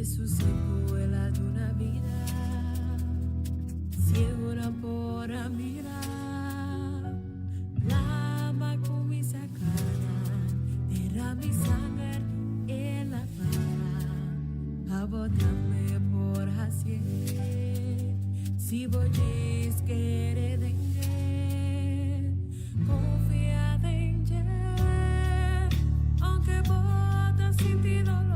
Jesús se vuela de una vida, ciega por mirar, lama con mi sacana, tira mi sangre en la cara, abótame por así, si voy a querer dengue, confía dengue, aunque bota sin ti dolor.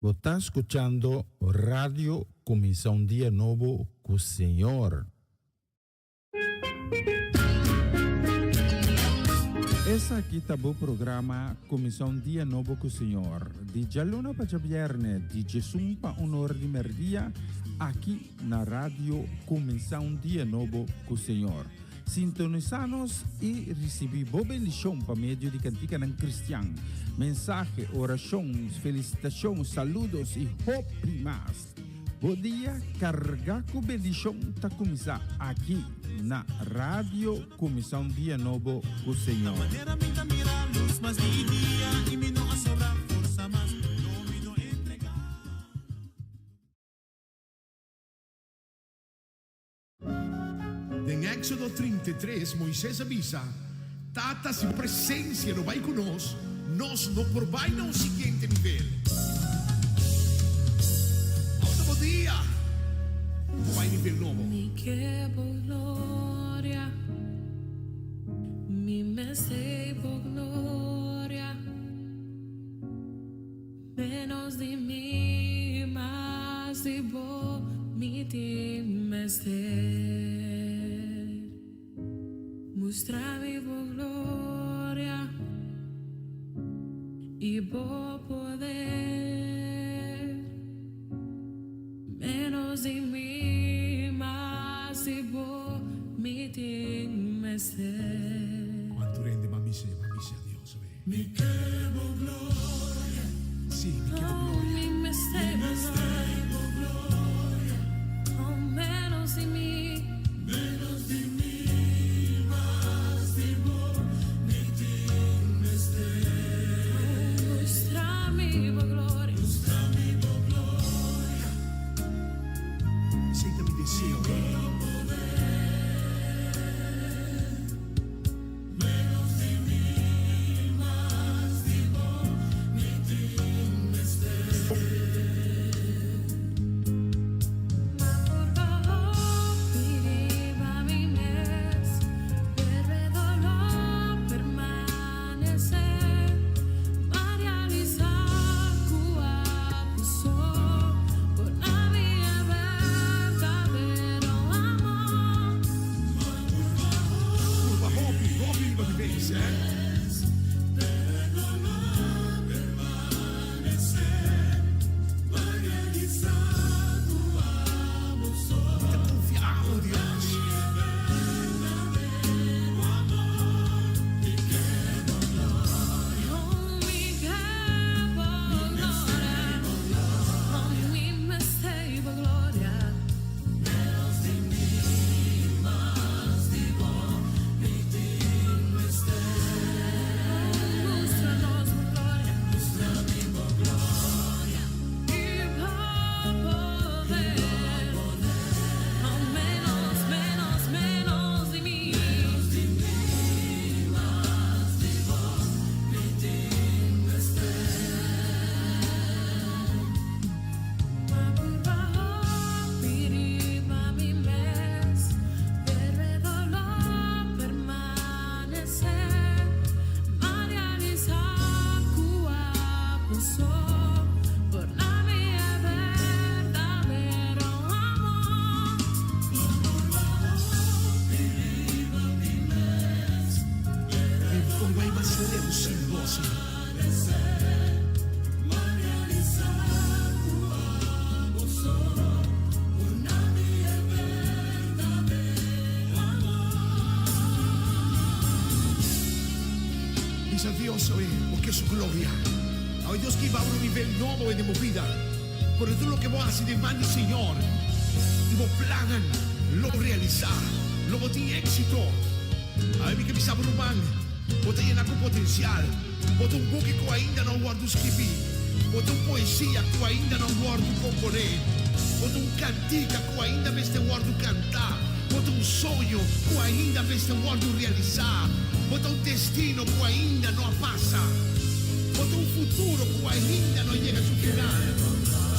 Você está escuchando Radio Comissão Dia Novo com o Senhor. Esse aqui tá o programa Comissão Dia Novo com o Senhor. De Jaluna para Viernes, de Jesus para honor de merdia, aqui na Rádio Comissão Dia Novo com o Senhor. Sintonizanos e recebi boa bendição para meio de cantiga ng Cristian. Mensaje, oração, felicitação, saludos e hope mais. Bom dia, carga com bendição tá começar aqui na Rádio Comissão Dia Novo com o Senhor. En Éxodo 33, Moisés avisa: Tata, si presencia no vai conosco, nós não vai no siguiente nível. Outro dia, vai nível novo. Mi que gloria, mi me por gloria, menos de mí, más de vos, mi timester. Mostrame por gloria y por poder, menos de mí, más de vos, mi timester. Quanto rende, ma mi sia Dios. Mi quemo gloria, Sì, mi chiamo gloria. mi mestemo gloria, oh, menos de mí, más de vos, mi timester. Mostrame por gloria, Senta mi deseo. Dice a Dios, porque es su gloria. Hoy Dios que va a un nivel nuevo de movida. Por todo lo que vos haces de mano, Señor. Y vos plagan, lo realizar, lo vos tiene éxito. A mí que me sabe rumán, vos te llena con potencial. Vos un buque que ainda no guardo escribir. Vos un poesia que ainda no guardo componer. Vos un cantica que ainda me este guardo cantar. Vos un sonho que ainda me este guardo realizar. Vos un destino que ainda no pasa. Vos un futuro que ainda no llega a su final.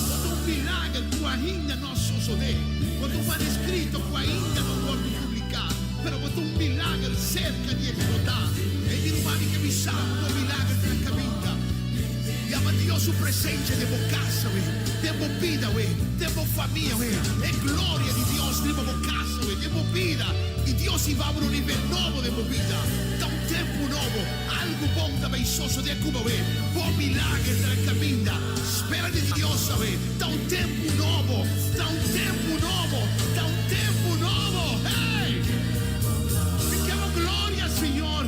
Vos un milagre que ainda no sucede. Vos un manuscrito que ainda no guardo publicar. Pero vos un milagre cerca de explotar. E gli umani che mi sanno milagre nella vita. Llama a Dios su presencia de casa, de vida, de familia, es gloria de Dios de casa, de vida. Y Dios iba a un nivel nuevo de vida. Da un tiempo nuevo, algo bom também soso de Cuba, por milagre nella vita. Espera de Dios, da un tiempo nuevo, da un tiempo nuevo, da un tiempo nuevo. Hey! Mi chiamo gloria, Señor.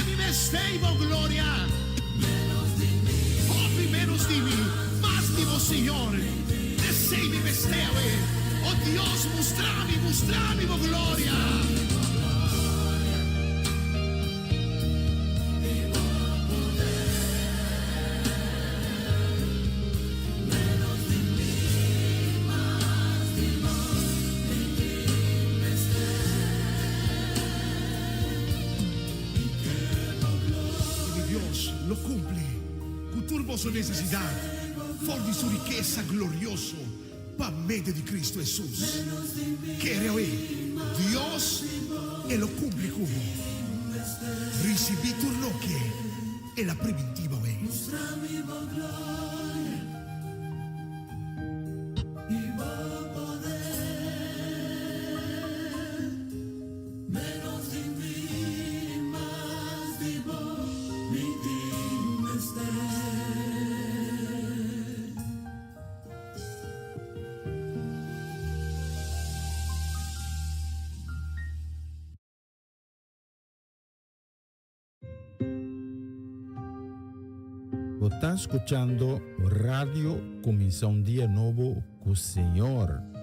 Mi mestemo gloria. Oh, menos de mí, más de vos, Señor. Desei mi mestemo. Oh Dios, mostrame vos gloria. Lo cumple con turbo su necesidad, for de su riqueza glorioso, por meio de Cristo Jesus. Quero ir. Deus, Ele cumpre como. Recebi tudo que é a primitiva vez. Está escuchando Radio Comienza un Día Nuevo con el Señor.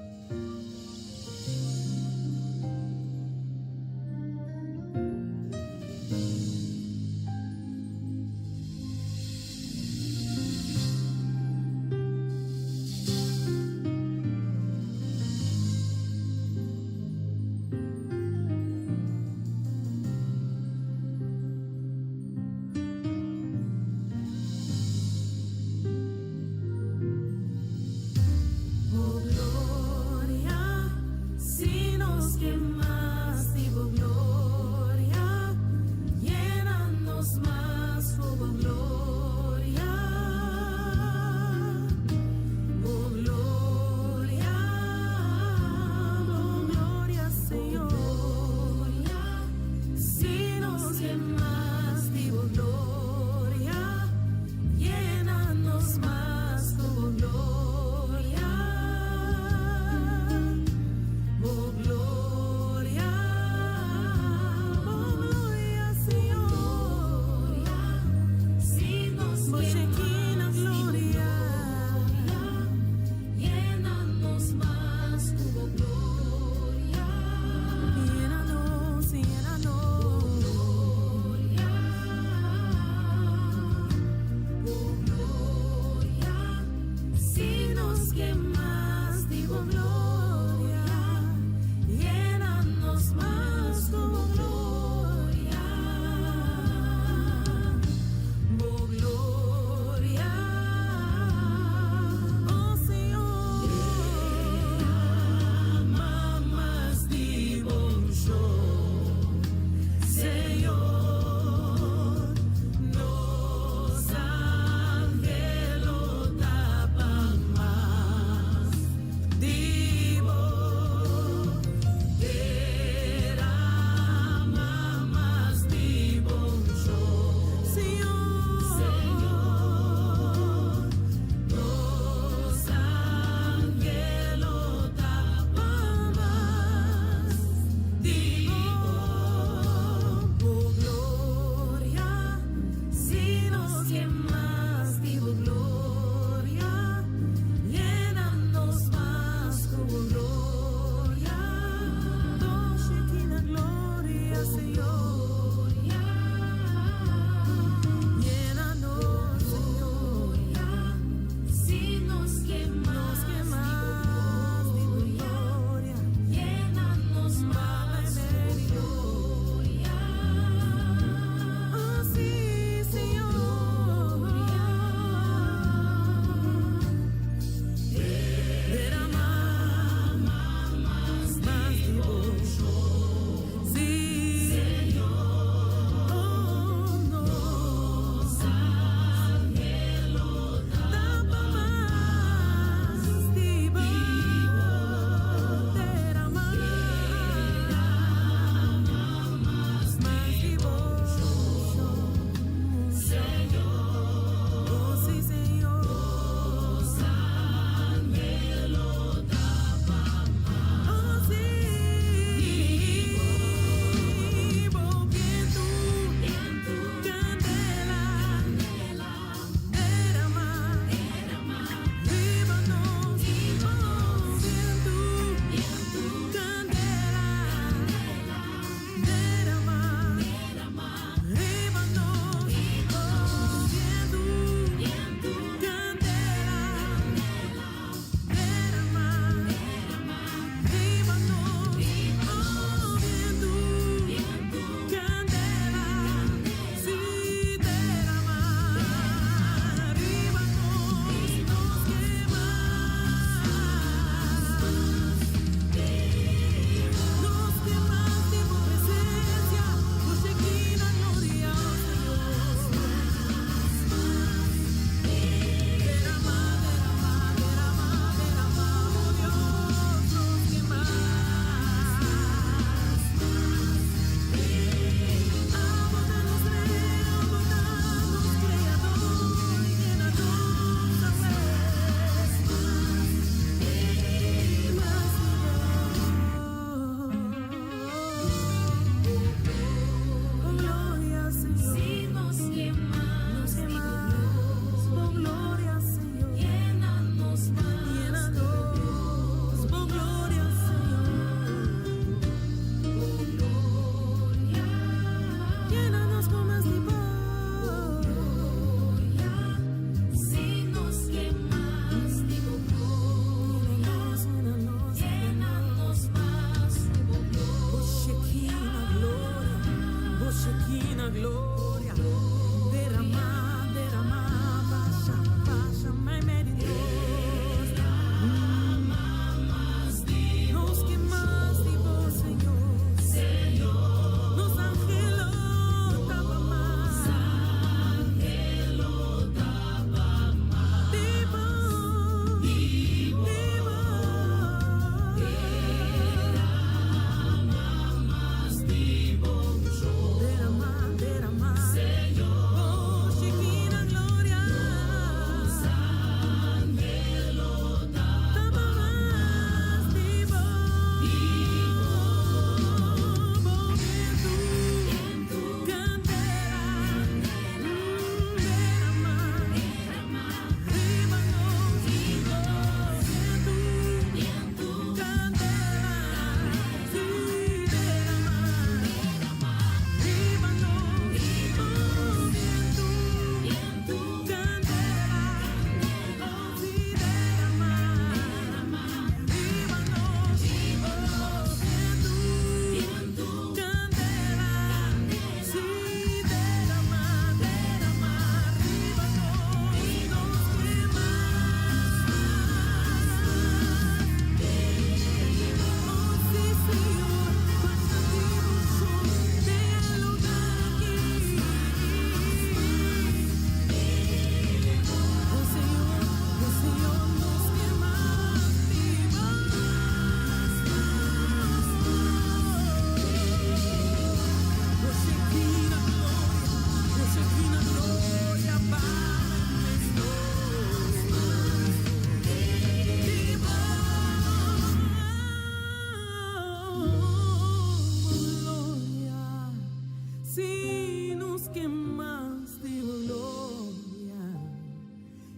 Oh, gloria.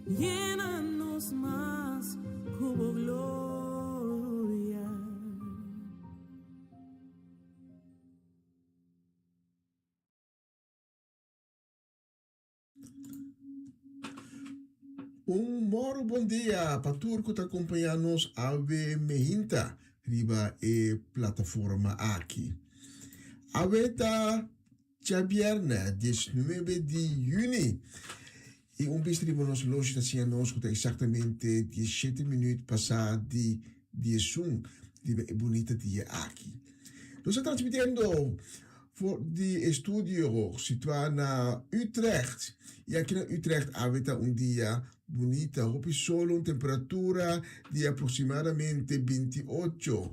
llénanos más como gloria. Moro bom dia, Patur que tá acompanhando Ave Mehinta, riba e plataforma aqui. Ave tá viernes 19 de junho e bistrimo nos loja assim nós que exatamente 17 minutos passado de 11, riba e bonita dia aqui. Nós estamos transmitindo voor die studio situado na Utrecht. E aqui na Utrecht habita dia bonita, hopi solo temperatura de aproximadamente 28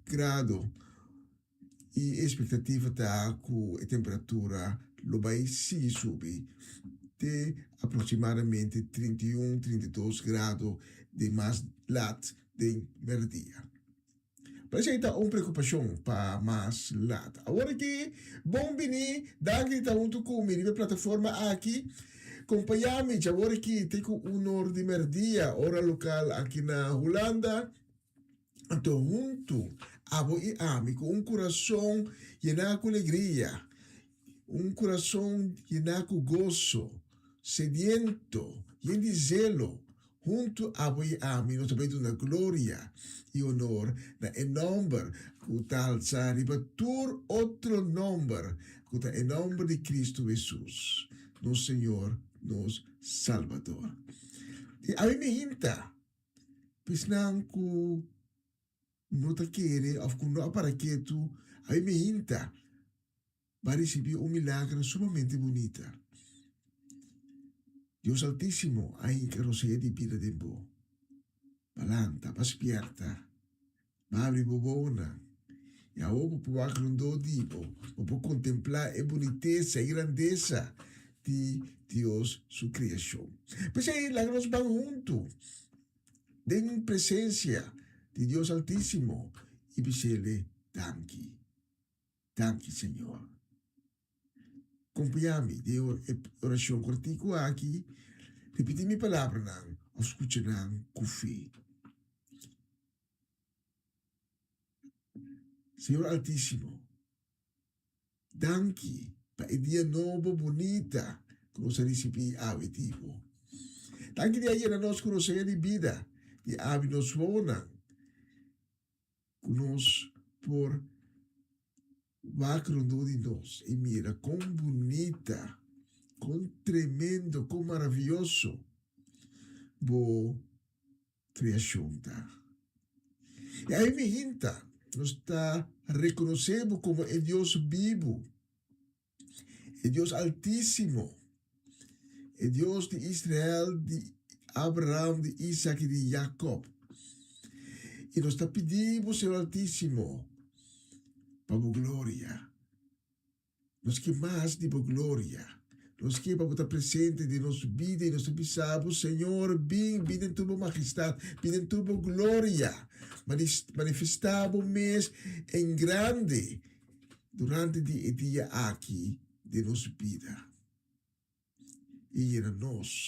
graus. E expectativa está com a temperatura lo vai se subir de aproximadamente 31, 32 graus de mais lat de merdia. Mas aí tá uma preocupação para mais lata. Agora que bom bini, daqui tá junto comigo na plataforma aqui, acompanhar-me, agora que tenho o honor de merdia, hora local aqui na Holanda, então junto, abo e ami, com coração lleno de alegria, coração lleno de gozo, sediento, lleno de zelo, junto abo e ami, nós também na glória e honor na nombre que tal sariba tur outro nombre que é nombre de Cristo Jesus, nosso Senhor, nosso Salvador. E a mim me hinta, pois não que não te querer, ou que não para que tu, a mim me hinta, vai receber milagre sumamente bonita. Deus Altíssimo, aí que roseia de vida de bo. Balanta, paspierta, abre bobona. E a opo può do dipo, può contemplar a boniteza e grandeza de Deus, sua criação. Pois aí, lá nós vamos juntos, em presença de Deus Altíssimo, e dizele, danke, danke, Senhor. Acompanha-me de oração cortico aqui, repetir minha palavra, não, ou escutar não, com fé. Senhor Altíssimo, danke para o dia novo, bonita, que nós recebemos avetivo. Danke de aí na nossa conhecer de vida, de ave nos vona, que nós por vacrando de nós, e mira, com bonita, com tremendo, com maravilhoso, boa criação tá. E aí me hinta, nós está reconhecemos como o Deus vivo, o Deus Altíssimo, o Deus de Israel, de Abraão, de Isaac e de Jacob. E nós está pedindo, Senhor Altíssimo, para a glória. Nós que mais de glória. Nós que para estar presente de nossa vida e nosso bisabo, Senhor, bem em tua majestade, bem em tua glória. Manifestamos mês em grande durante o dia aqui de nossa vida. E era nossa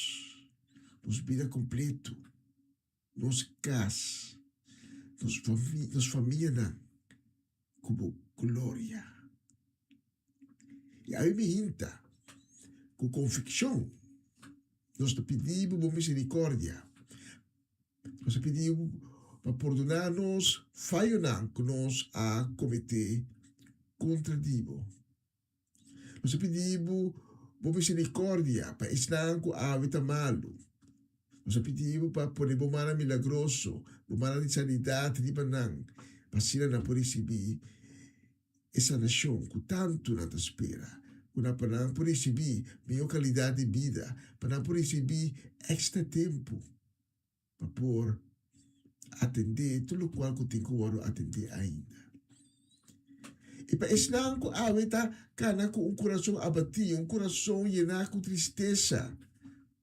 vida completo, nossa casa, nossa família, como glória. E aí me hinta, com convicção, nós te pedimos por misericórdia, nós te pedimos para perdonar-nos falhos que nós a cometer contra Deus. Nós te pedimos por misericórdia para ensinar que a vida malo. Nós te pedimos para poder bomar milagroso, bomar de sanidade de banang, para ser na por receber essa nação que tanto não te espera. Para não por receber melhor qualidade de vida, para não por receber extra tempo, para por atender tudo o qual que tem que atender ainda. E para ensinar que a vida cana com coração abatido, coração lleno de tristeza.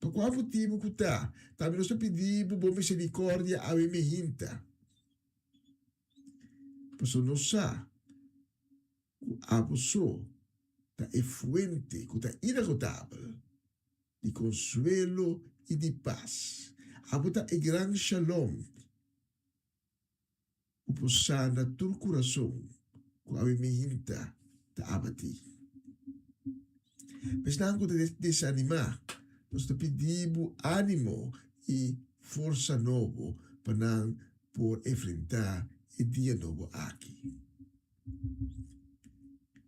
Por qual motivo que está? Também nós pedimos boa misericórdia a mim hinta. Pois nós sabemos que a pessoa é fuente, que está inagotável de consuelo e de paz. Abuta e grande shalom. Upusana tur coração, com a minha ta abati. Mas não de desanimar, nós te pedimos ânimo e força novo para por enfrentar o dia novo aqui.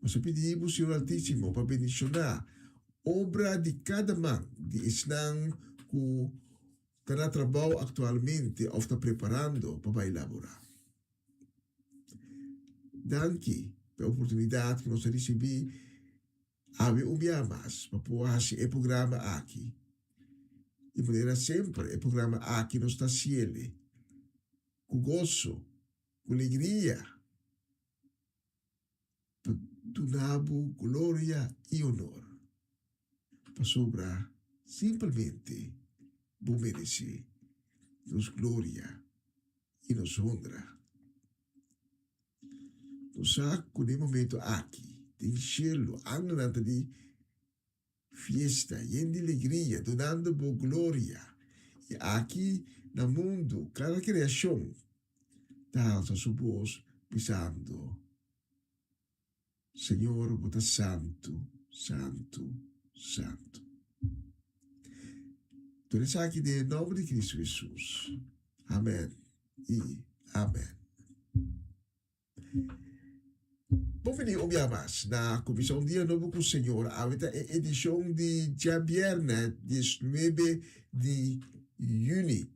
Nós te pedimos, Senhor Altíssimo, para bendicionar obra de cada mão de Islam que está trabalho atualmente ou está preparando para elaborar. Danke pela oportunidade que nós recebemos haver mais para poder fazer o programa aqui. De maneira sempre, o programa aqui nos está ciele, com gozo, com alegria, para dar glória e honor, para sobrar simplesmente vou merecer nos glória e nos honra. Nós sabemos que no momento aqui, tem cielo, andando de fiesta, e de alegria, donando boa glória. E aqui no mundo, cada criação está a sua voz pisando. Senhor, você santo, santo, santo. Tudo isso aqui em nome de Cristo Jesus. Amém e amém. Bom-vindo, mais na Comissão Dia Novo com o Senhor. A edição de dia viernes, 19 de junho.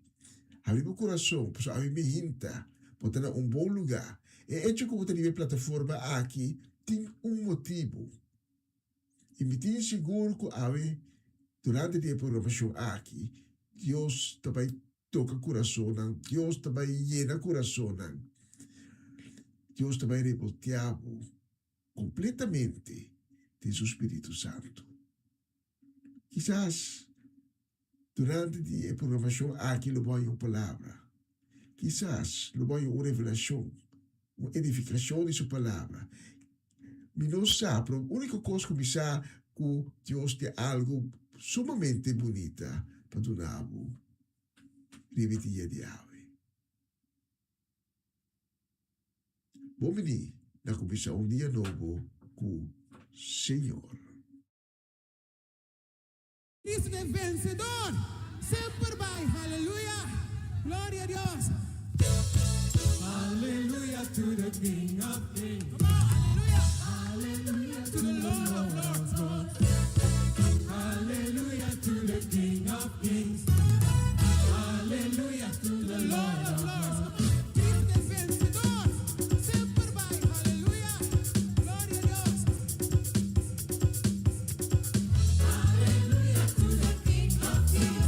Abre o coração, para abrir minha hinta, para ter bom lugar. E hecho que você tem plataforma aqui, tem motivo. E me tenho seguro que durante a programação aqui, Deus também toca o coração, Deus também llena o coração, Deus também revolteava completamente de seu Espírito Santo. Quizás durante a programação aqui lo vai uma palavra. Quizás lo vai uma revelação, uma edificação de sua palavra. Mas não sabe, a única coisa que me sabe que Deus tem algo sumamente bonita para dar-vos revetia de ave. Bom-vindo na Comissão Dia Novo com o Senhor. Cristo é vencedor, sempre vai, aleluia, glória a Deus. Hallelujah to the King of Kings. Come on, hallelujah, hallelujah to the Lord of Lords. Hallelujah to the King of Kings. Hallelujah to the Lord of Lords. Cristo é vencedor, sempre vai, aleluia, glória a Deus. Hallelujah to the King of Kings.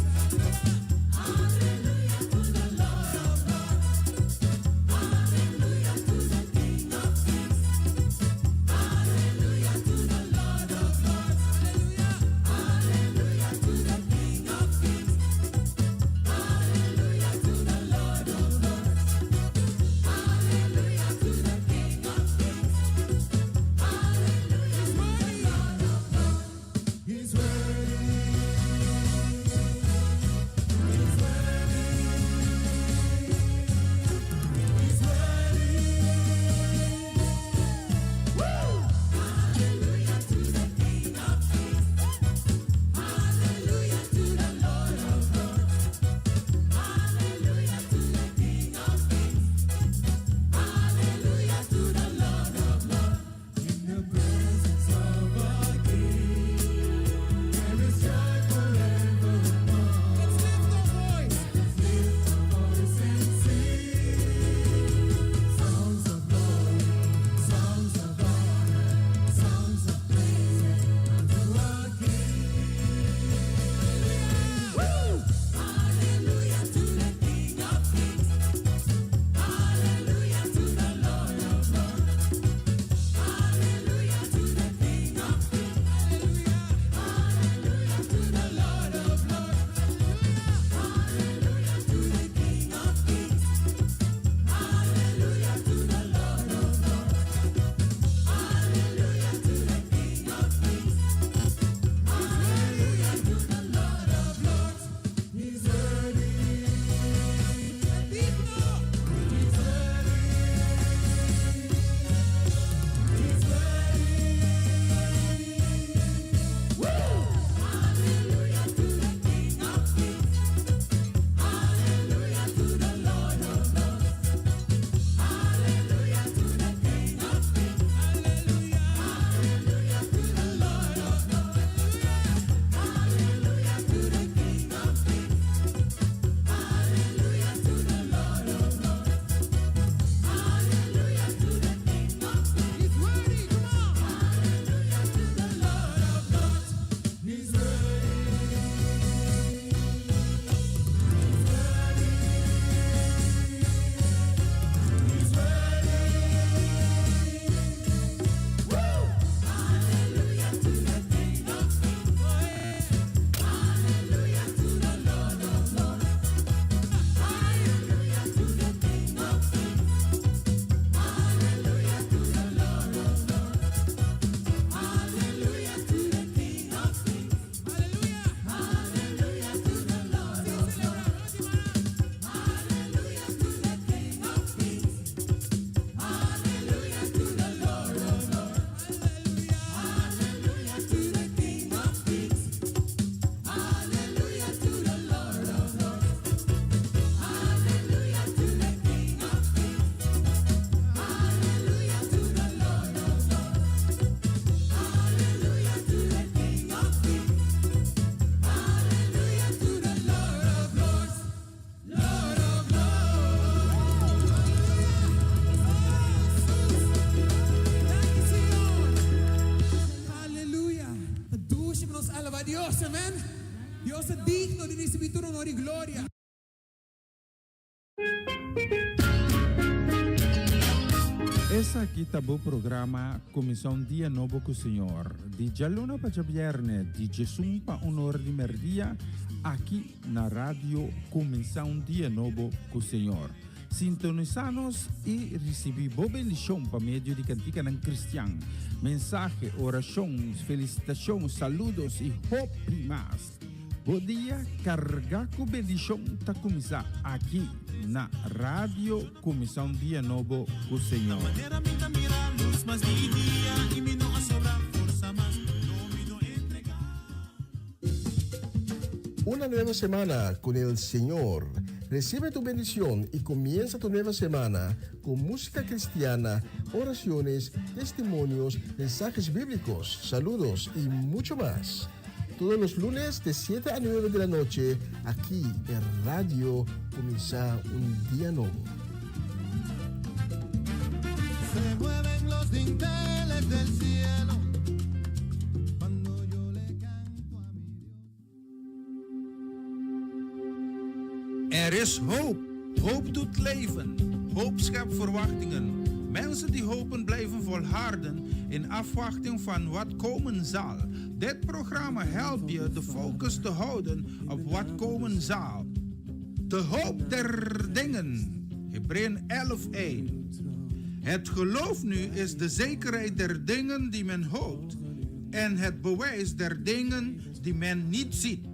gloria. Essa aqui tá o programa Comissão Dia Novo com o Senhor. De Jaluna para Viernes, de Jesus para Honor de Merdia, aqui na rádio Comissão Dia Novo com o Senhor. Sintonizanos e recebi boa bendição para meio de cantiga ng Cristian. Mensagem, orações, felicitações, saludos e hope mais. Bom dia, carga com bendição tá começar aqui na rádio Comissão Dia Novo com o Senhor. Una nueva semana con el Señor. Recibe tu bendición y comienza tu nueva semana con música cristiana, oraciones, testimonios, mensajes bíblicos, saludos y mucho más. Todos los lunes de 7 a 9 de la noche, aquí en Radio Comienza un Día Nuevo. Se mueven los dinteles del cielo cuando yo le canto a mi Dios. Er is hoop. Hoop doet leven. Hoop schept verwachtingen. Mensen die hopen blijven volharden in afwachting van wat komen zal. Dit programma helpt je de focus te houden op wat komen zal. De hoop der dingen. Hebreeën 11:1. Het geloof nu is de zekerheid der dingen die men hoopt en het bewijs der dingen die men niet ziet.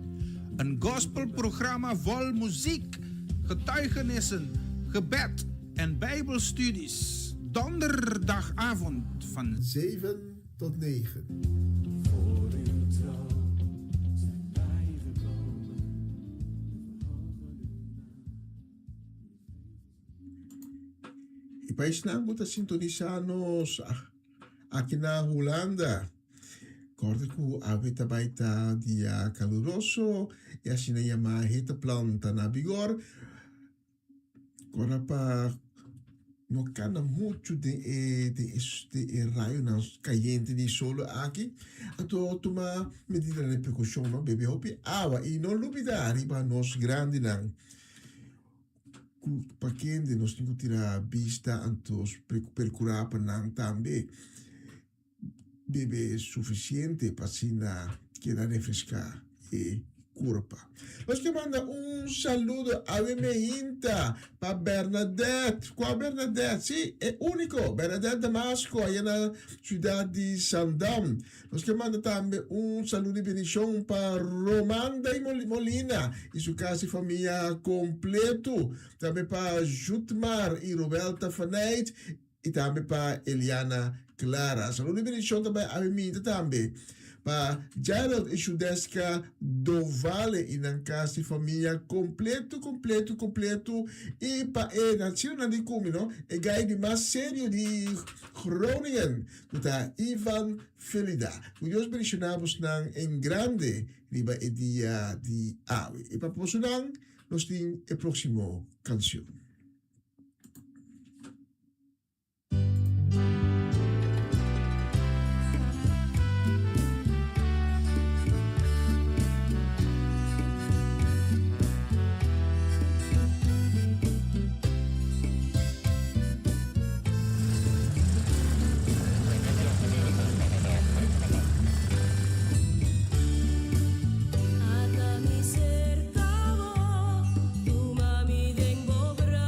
Een gospelprogramma vol muziek, getuigenissen, gebed en bijbelstudies. Donderdagavond van 7 tot 9. E país na muita sintonizanos aqui na Holanda. Corta que a veta baita dia caluroso e assim na yama reta planta na vigor. Corta para no cana muito de raio não caliente de sol aqui. Então toma medida de precaução, não bebe hopi água e não olvidar para nós grande não. Para quem de nós temos que tirar vista antes procurar para não também beber suficiente para assim quedar refrescar e curpa. Nós que manda saludo a Bemehinta para Bernadette. Qual Bernadette? Sim, é único. Bernadette Damasco, aí na cidade de Sandam. Nós que manda também saludo e bendição para Romanda e Molina e sua casa e família completo. Também para Jutmar e Roberta Faneit e também para Eliana Clara. Saludo e bendição também a Bemehinta também. Para Gerald e Judeska do Vale e na casa e família completo. E para ele, se não de como, não? É gai de mais sério de Groningen. Então, Ivan Felida. O Deus bendicionamos em grande riba e dia de ave. E para posicionar, nós temos a próxima canção. Ata mi cercavo, tu mami dengo bra.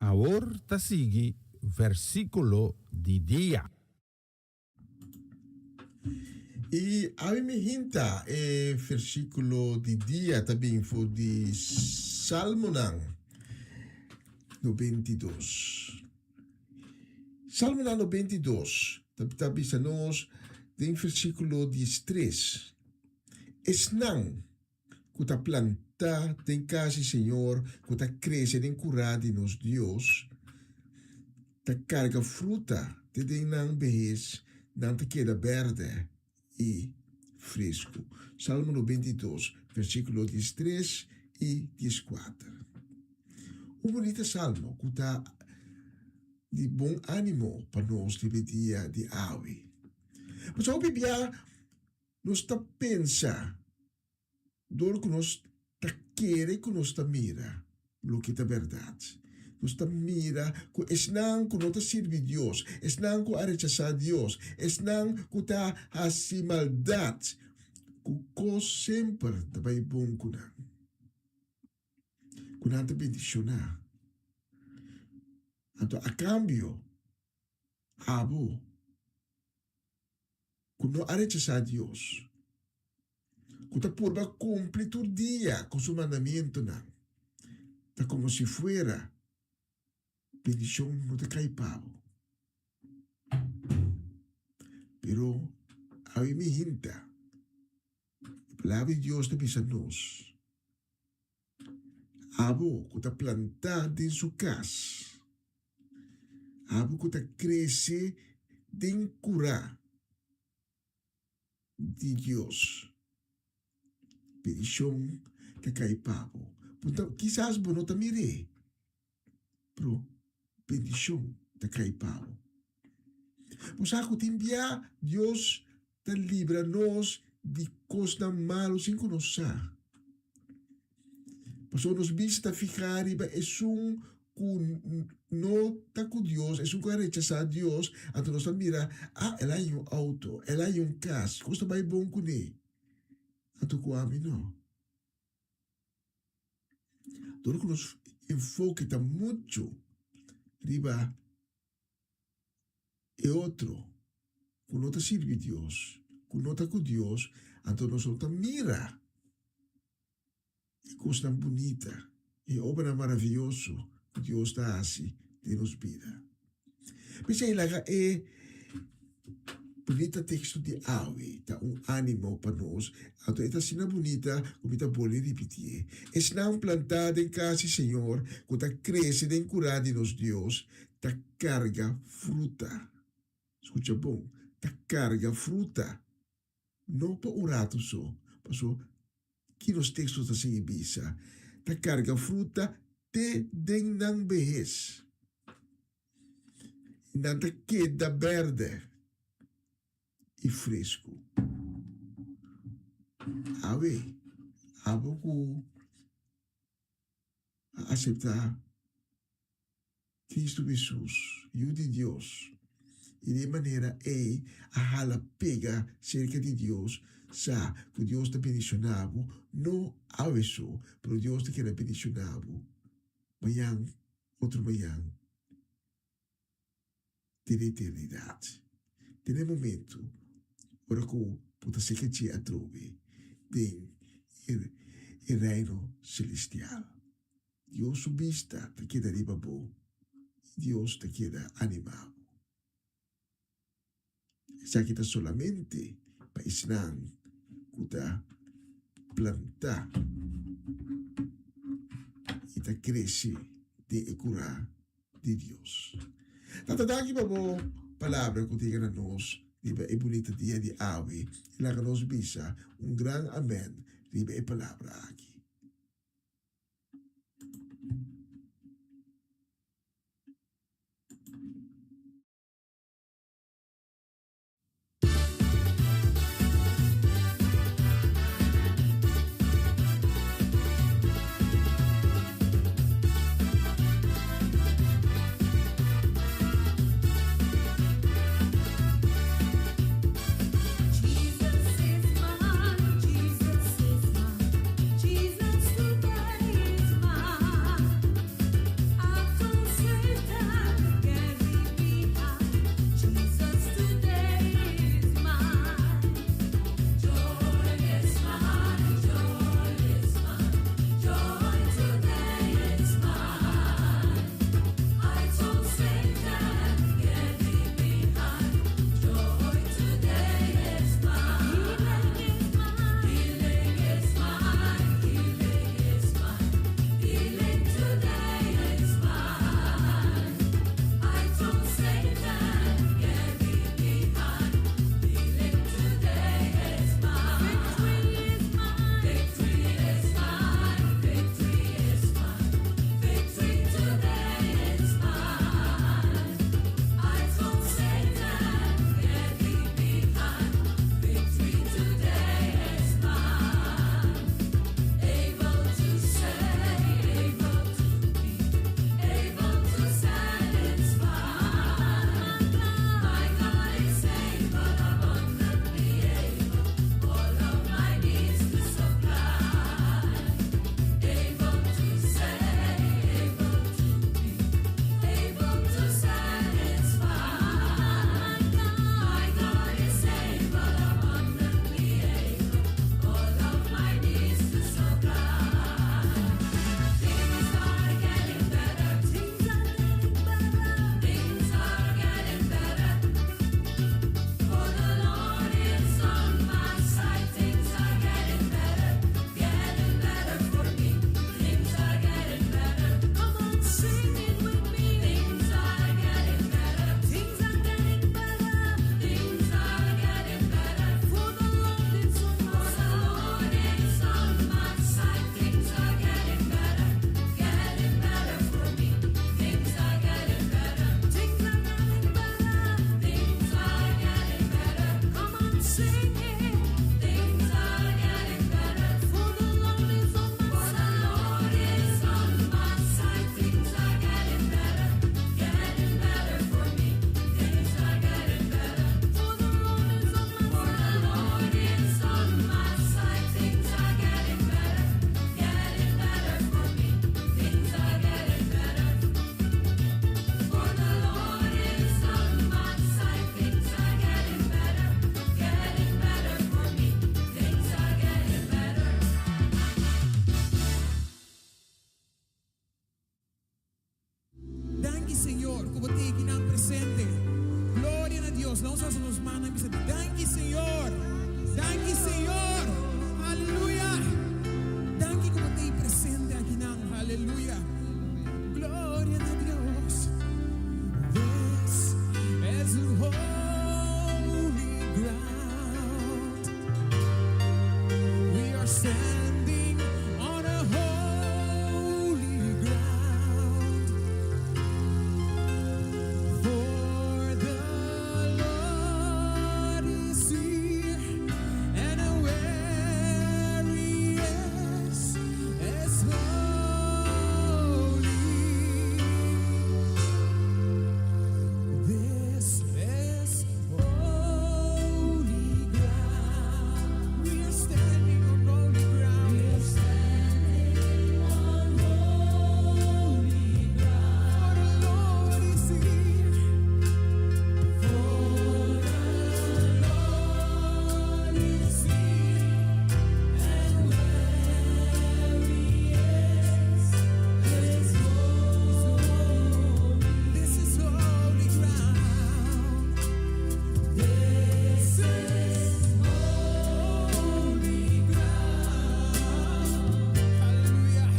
Ahora te sigue versículo de día. E a me hinta versículo de dia também foi de Salmo no 22. Salmo no 22, também nós tem versículo 13. Esnang, que ta planta, tem casa Senhor, que ta cresce, tem curar de nos Deus, ta carga fruta, te tem nang behis, não te queda verde e fresco. Salmo 92, versículo 13 e 14. Um bonito salmo que está de bom ânimo para nós de dia de hoje. Mas a Bíblia nos está pensa, dor que nós está querer que nós está mira, lo que é verdade. Nós está mira que esnan que não está servir Deus, esnan que a rechazar Deus, esnan que está a si maldade, que sempre está bem bom com não. Que não está bendicionar. Então, a cambio, abo, quando a rechazar Deus, quando por va cumplir tu dia com su mandamento, está como si fuera bendición no te cae pavo. Pero, a mí me hinta, la palabra de Dios te pisa nos, abo, que está plantada en su casa, abo, que está crece de curar de Deus. Bendición que cai pavo. Então, quizás vos não te mire, pero bendición que cai pavo. Mas ako timbia, Deus te libra nos de coisas malas sem conocer. Mas nos vista ficar e é no está com Deus, é que rechazar Deus, então nós mira, ela é auto, ela é casa, custa bem bom com ele. Então com a mim não. Então que nos enfoque está muito riba é outro, quando não está servindo Deus, quando não está com Deus, então nós não está mira, é coisa bonita, é obra maravilhosa. Deus está assim, de nos vida. Mas aí lá é bonita texto de Awe, tá ânimo para nós. Então esta cena bonita, como está bom repetir. Está plantada em casa, Senhor, que está crescendo em curar de nos Deus, está carga fruta. Escuta bom, está carga fruta. Não para o rato só, mas que nos textos da Senhibisa, está carga fruta. Te den nang behis. Nanta queda verde e fresco. Ave, aboku aceitar Cristo Jesus, e o de Deus. E de maneira a hala pega cerca de Deus, sa que Deus te bendicionava, não avesso, pero Deus te quer bendicionava. Manhã, outro manhã, tem eternidade. Tem momento, ora que pode ser que te atrove, tem o reino celestial. Deus subista, te queda riba bom, Deus te queda animado. Essa aqui está solamente para ensinar que está plantar e está crescer de curar de Deus. Tata daqui para a palavra que diga a nós, riba é bonita dia de ave, e lá que nós bisa, grande amém, riba é palavra aqui. Jesus is mine. Vamos lançar as mãos e dizer: Danke, Senhor. Danke, Senhor. Aleluia. Danke como tem presente aqui não. Aleluia. Glória a Deus. This is the holy ground. We are standing on a holy ground. For the Lord is here, and where He is holy. This is holy ground. We are standing on holy ground. We are standing on holy ground. For the Lord is here. For the Lord is here, and where He is holy. This is holy ground. This is holy ground. Hallelujah.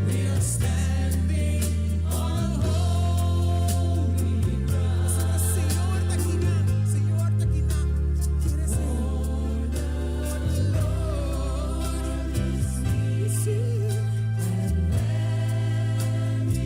We are standing on holy ground. Senhor tá aqui na, Senhor tá aqui na. Quieres ser. The Lord is here, and where He is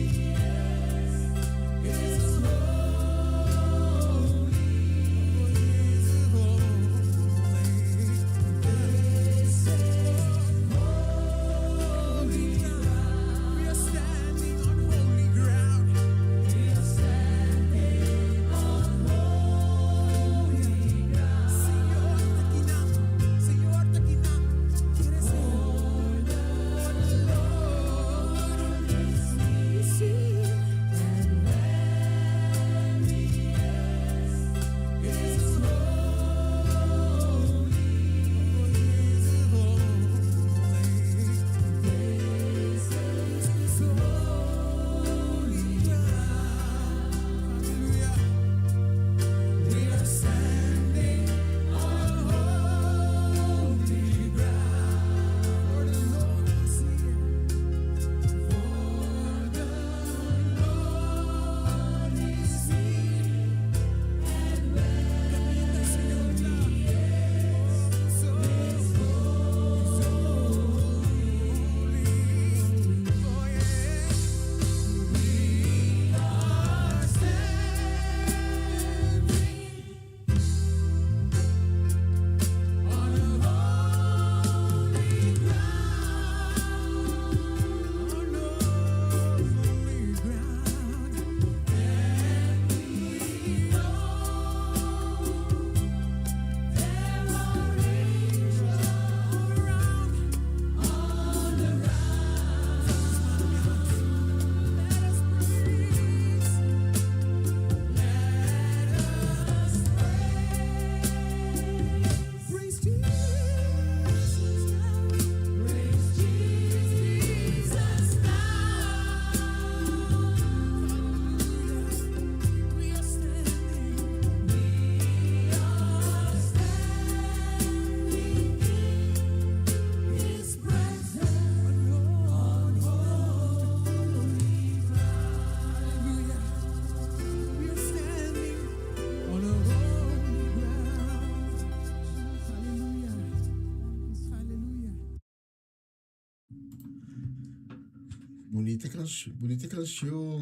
bonita canção,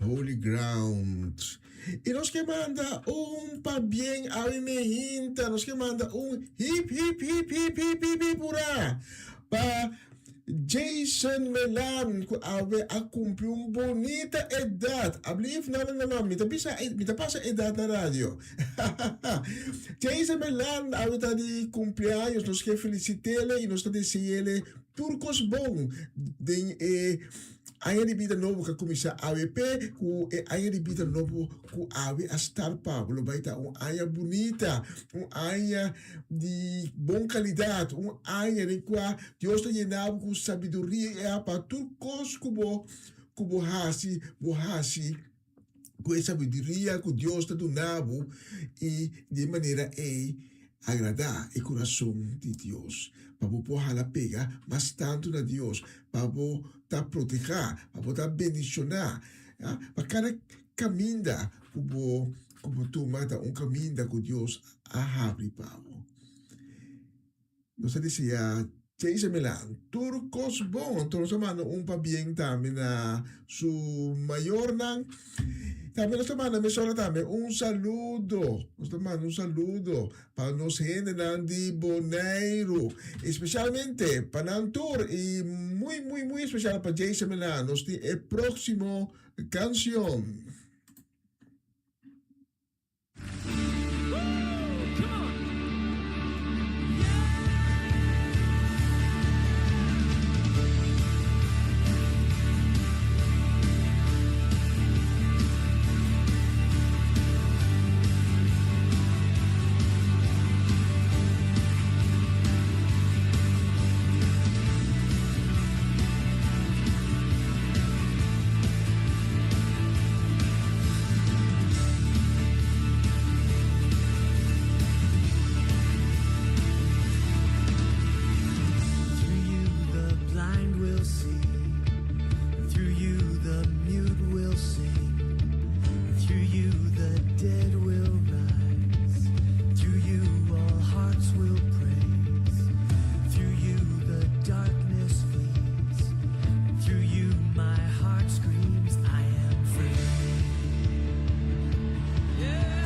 Holy Ground. E nós que manda pa bem a hinta, nós que manda hip hip hip hip hip hip hip hurra pa Jason Melan, que a cumprir bonita edad. Ablief, não, me passa edad na rádio. Jason Melan, tá de cumpleaños, nós que felicitele e nós tá desejele turcos bom. Aí ele vida novo que começa a AWP, aí ele vida novo que ave a Star Pablo, vai estar área bonita, área de boa qualidade, área de qual Deus está llenado com sabedoria e para turcos como hasi, com a sabedoria que Deus está dando e de maneira agradar o coração de Deus. Para poder pegar mais tanto na Deus, para poder proteger, para poder bendicionar. Para cada caminho, como tu mata caminho que Deus abre para você. Nós dizia Jason Milan, turcos bom, todos semana bien também na su mayor nang. Também nós semana me sora também saludo. Nós manda saludo para nos gente de Bonaire, especialmente para Nantur e muito especial para Jason Milan, nos de próximo canción. Yeah.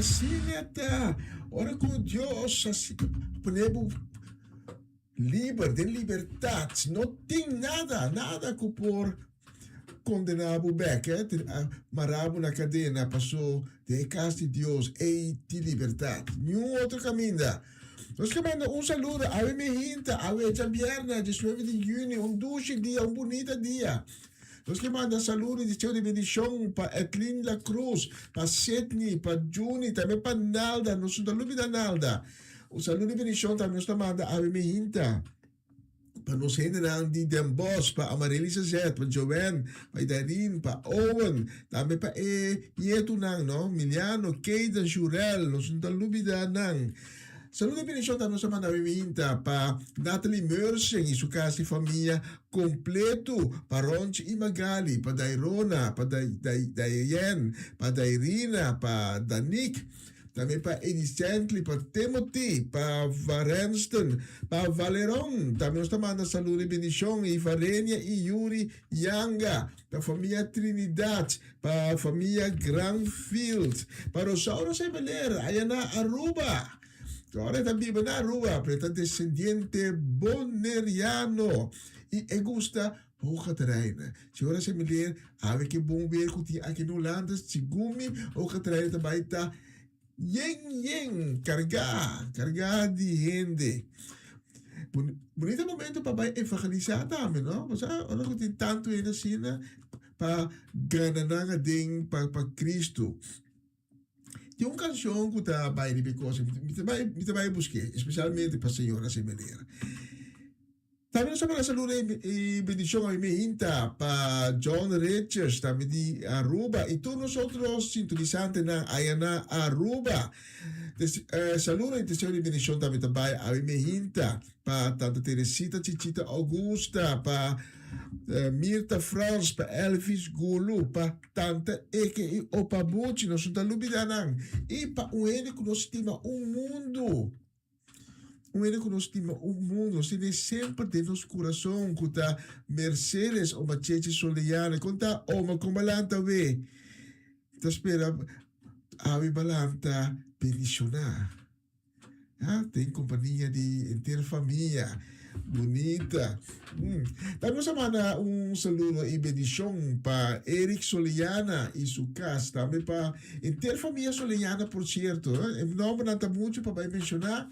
assim está. Ora com Deus, assim, podemos livre, tem liberdade. Não tem nada que por condenar o beck. Marabo na cadena, passou de casa de Deus e de liberdade. Nenhum outro caminho. Nós queremos saludo a minha gente, a minha viernes, 19 de junho, dulce dia, bonito dia. Nós queremos saludo de Deus de bendição para Etlin La Cruz, para Sidney, para Juni, também para Nalda, nós somos da Nalda. O saludo de bendição também nós estamos a minha gente. Para nós generar de Den Bosch, para Amarelisa Zet, para Joanne, para Darin, para Owen, também para Yetunang, no? Miliano, Kate, Jurel, nós somos da Nang. Saludo de bendição também nós estamos a minha gente, para Natalie Mersen e sua casa e família completo, para Ronch e Magali, para Dairona, para Dayen, para Dairina, para Danik, também para Eddie Santley, para Timothy, para Varenston, para Valeron, também nós estamos a saludo de bendição, e Varenia e Yuri Yanga, para a família Trinidad, para a família Granfield, para Rosaura Sebeler, Ayana Aruba. Agora também na rua, para descendente boneriano. E gusta pouca terreno. Se agora se me ler, ave que bom ver que aqui no lado, se gumi, o terreno também está carga de gente. Bonito momento para evangelizar também, não? Mas olha que tem tanto ainda assim, para ganhar para Cristo. Tem uma canção que está bem de because me também busquei, especialmente para a senhora Semelera. Também nós estamos a saludo e bendição a minha gente para John Richards, também de Aruba, e todos nós outros sintonizantes na Ayana Aruba. Saludo e desejo de bendição também a minha gente para Tanta Teresita, Chichita Augusta, para Mirta Franz, para Elvis Gulu, para Tanta Eke e Opa Bucci, nós somos da Lubidanang, e para o ele que nós estima o mundo. O ele que nós estima o mundo, nós temos sempre de nosso coração, que está Mercedes ou Macheche Soliana, que está Oma com Balanta, we. Está espera, a Balanta bendicionar. Tem companhia de inteira família. Bonita. Também semana saludo e bendição para Eric Soliana e sua casa. Também para inteira família Soliana, por certo. Não me nada muito para mencionar,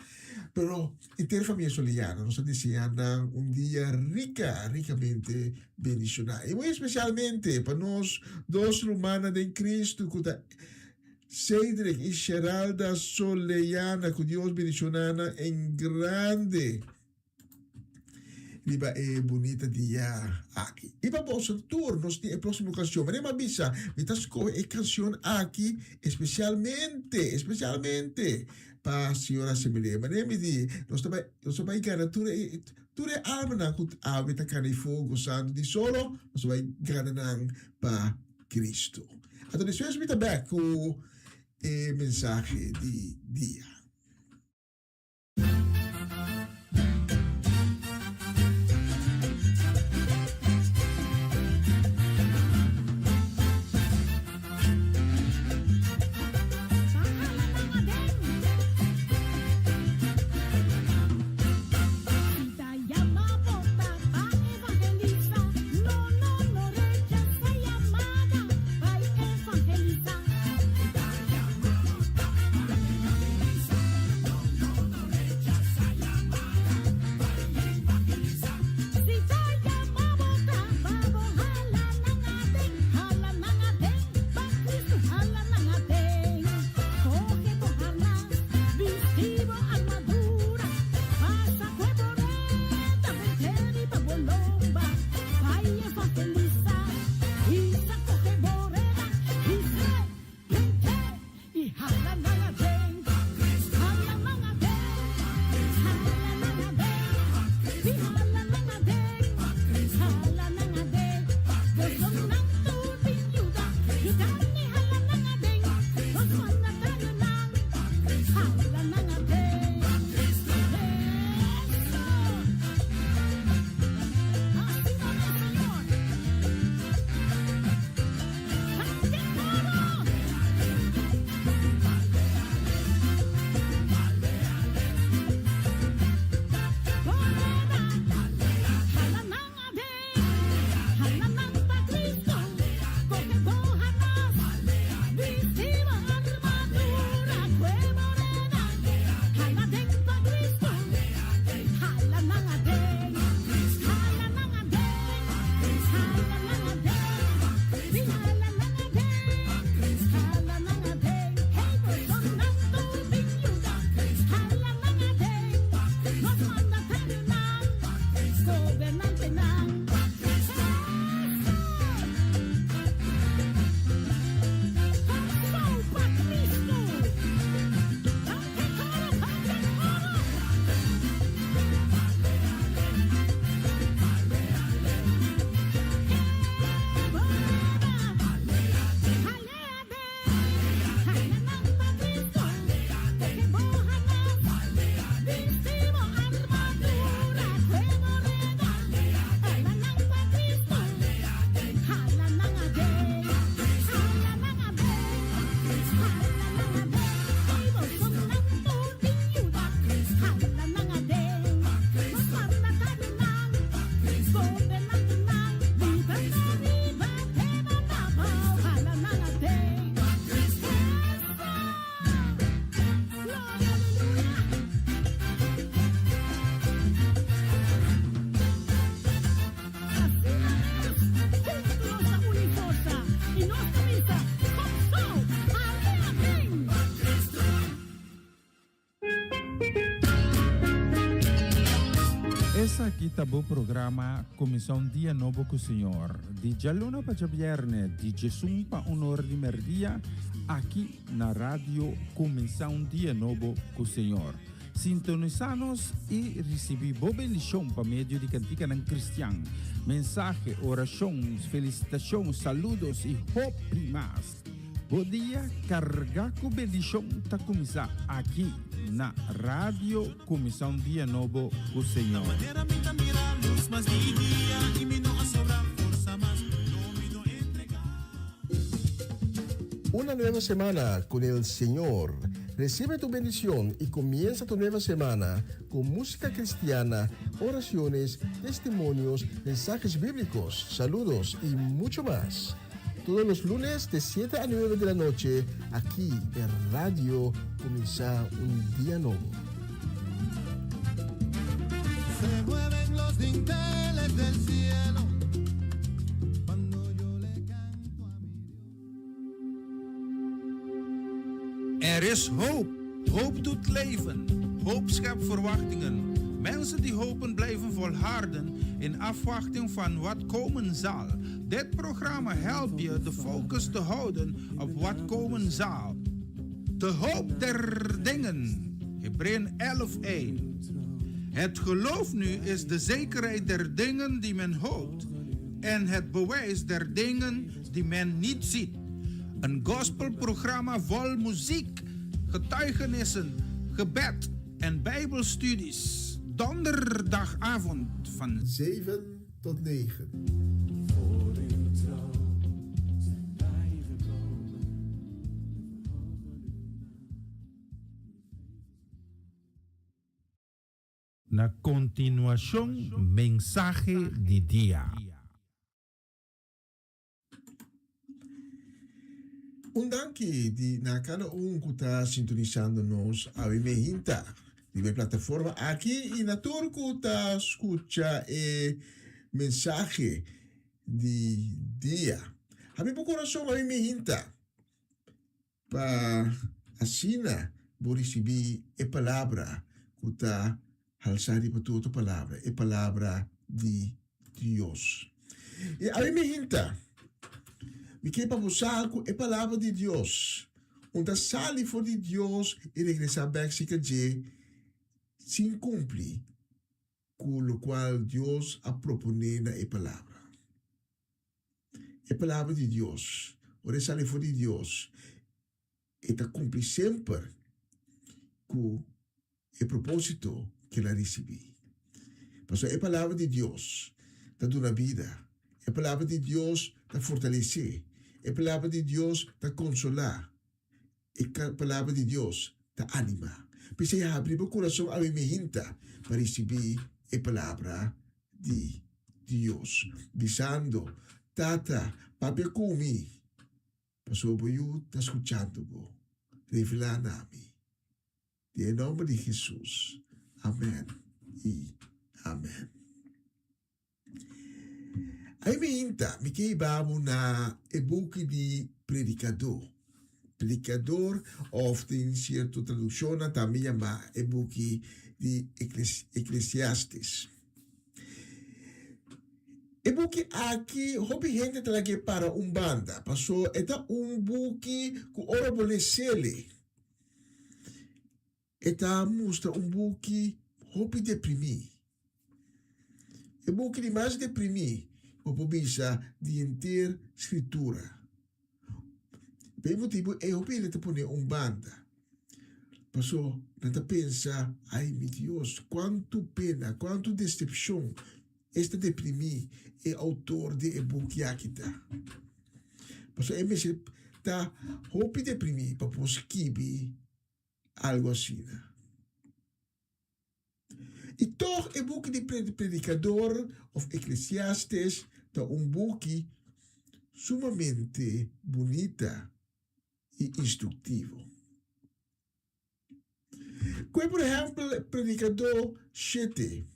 pero inteira família Soliana. Nós desejamos dia ricamente bendicionado. E muito especialmente para nós, dois romanos de Cristo, que Cedric e Geralda Soliana, que Deus bendicionana em grande. Liba bonita dia aqui. E para o tour, nós temos a próxima canção. Mas não avisa, me escolhe a canção aqui, especialmente para a senhora Semelé. Mas não me diz, nós também ganhamos tudo é alma na que a vida cai fogo santo de solo, nós também ganhamos para Cristo. Então, depois me também com o mensagem de dia. Evangelizar. Essa aqui tá o programa Comissão Dia Novo com o Senhor. De Jaluna para Viernes, de Jesus para Honor de Merdia, aqui na rádio Comissão Dia Novo com o Senhor. Sintonizanos e recebi boa bendição para meio de cantiga não cristã. Mensagem, orações, felicitações, saludos e primas. Bom dia, carregar com bendição tá começar aqui na rádio Comissão Dia Novo com o Senhor. Una nueva semana con el Señor. Recibe tu bendición y comienza tu nueva semana con música cristiana, oraciones, testimonios, mensajes bíblicos, saludos y mucho más. Todos los lunes de 7 a 9 de la noche, aquí en Radio Comienza un Día Nuevo. Se mueven los dinteles del cielo cuando yo le canto a mi Dios. Er is hoop. Hoop doet leven. Hoop schept verwachtingen. Mensen die hopen blijven volharden in afwachting van wat komen zal. Dit programma helpt je de focus te houden op wat komen zal. De hoop der dingen. Hebreeën 11:1. Het geloof nu is de zekerheid der dingen die men hoopt en het bewijs der dingen die men niet ziet. Een gospelprogramma vol muziek, getuigenissen, gebed en bijbelstudies. Donderdagavond van 7 tot 9. Na continuación, mensaje de día. Un danke di na cada que está sintonizando-nos a Imehinta, de minha plataforma aqui e na turco está escucha mensagem de dia. A meu coração a Imehinta para assina vou receber a palavra que está alçada para toda a palavra, a palavra de Deus. E a Imehinta me quer para usar a palavra de Deus. Onde sale for de Deus e regressar back se sin cumpre com o qual Deus a propone na palavra. A palavra de Deus, onde sale for de Deus, e ta cumpre sempre com o propósito que ela recebi. Mas a palavra de Deus ta dona vida. A palavra de Deus ta fortalecer. A palavra de Deus ta consolar. A palavra de Deus ta anima. Precisa abrir meu coração a minha hinta para receber a palavra de Deus. Dizendo, tata, papai comi. Pastor Boyu está escuchando. Revelar a mim. Em nome de Jesus. Amém e amém. A minha hinta me queimava na e-book de predicador. Predicador, of in certa tradução, também chama e-book de Eclesiastes. E-book aqui, houve gente que para banda, passou, é book que ora bolesele. É mostra book houve deprimir. E-book de mais deprimir, houve bisa de inteira escritura. Bem motivo é o ele te pone banda. Passou, não pensa, ai meu Deus, quanto pena, quanto decepção. Este deprimir é autor de e-book aqui tá. Passou, é mesmo, tá, hope deprimir, para posquibi algo assim. E toch e-book de predicador, of Eclesiastes, tá book sumamente bonita e instrutivo. Como, por exemplo, predicador 7,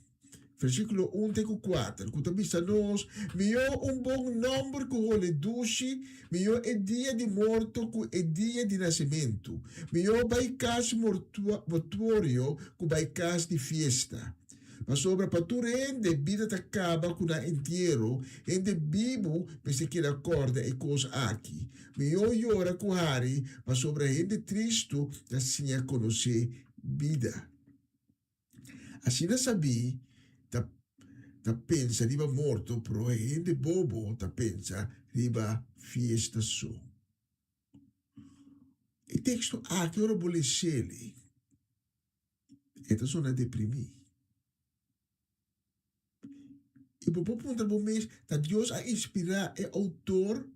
Versículo 1 até 4. Que também nos, melhor bom número que o dushi, melhor é dia de morto que é dia de nascimento. Melhor vai casa mortuário que vai casa de festa. Mas sobre a patura de vida te acaba com a inteiro, em de bibo, pense que acorda e coisa aqui. Melhor llora com Hari, mas sobre a gente triste, assim a conhecer vida. Assim não sabia, ta pensa riba morto, pero a gente bobo, ta pensa riba fiesta só. E texto aqui, ora bolesele, esta zona deprimir. E por ponto do mês, dat Deus a inspirar é autor,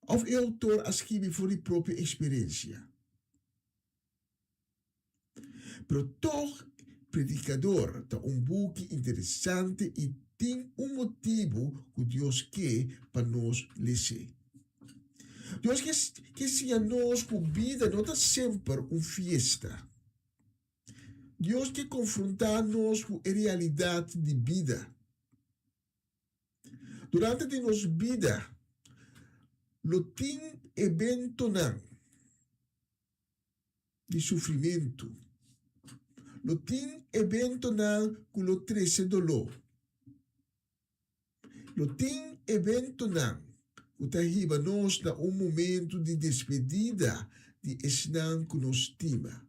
of é autor a escrever voor die própria experiência. Pero toch, predicador, tá book interessante e tem motivo que Deus quer para nós ler. Deus quer se a nós que vida não está sempre fiesta. Deus quer confrontar-nos com a realidade de vida. Durante a nossa vida, lo tem evento de sofrimento. Lo tem evento que lo trece dolor. Lo tem evento que está riba nós na momento de despedida de esnan que nos estima.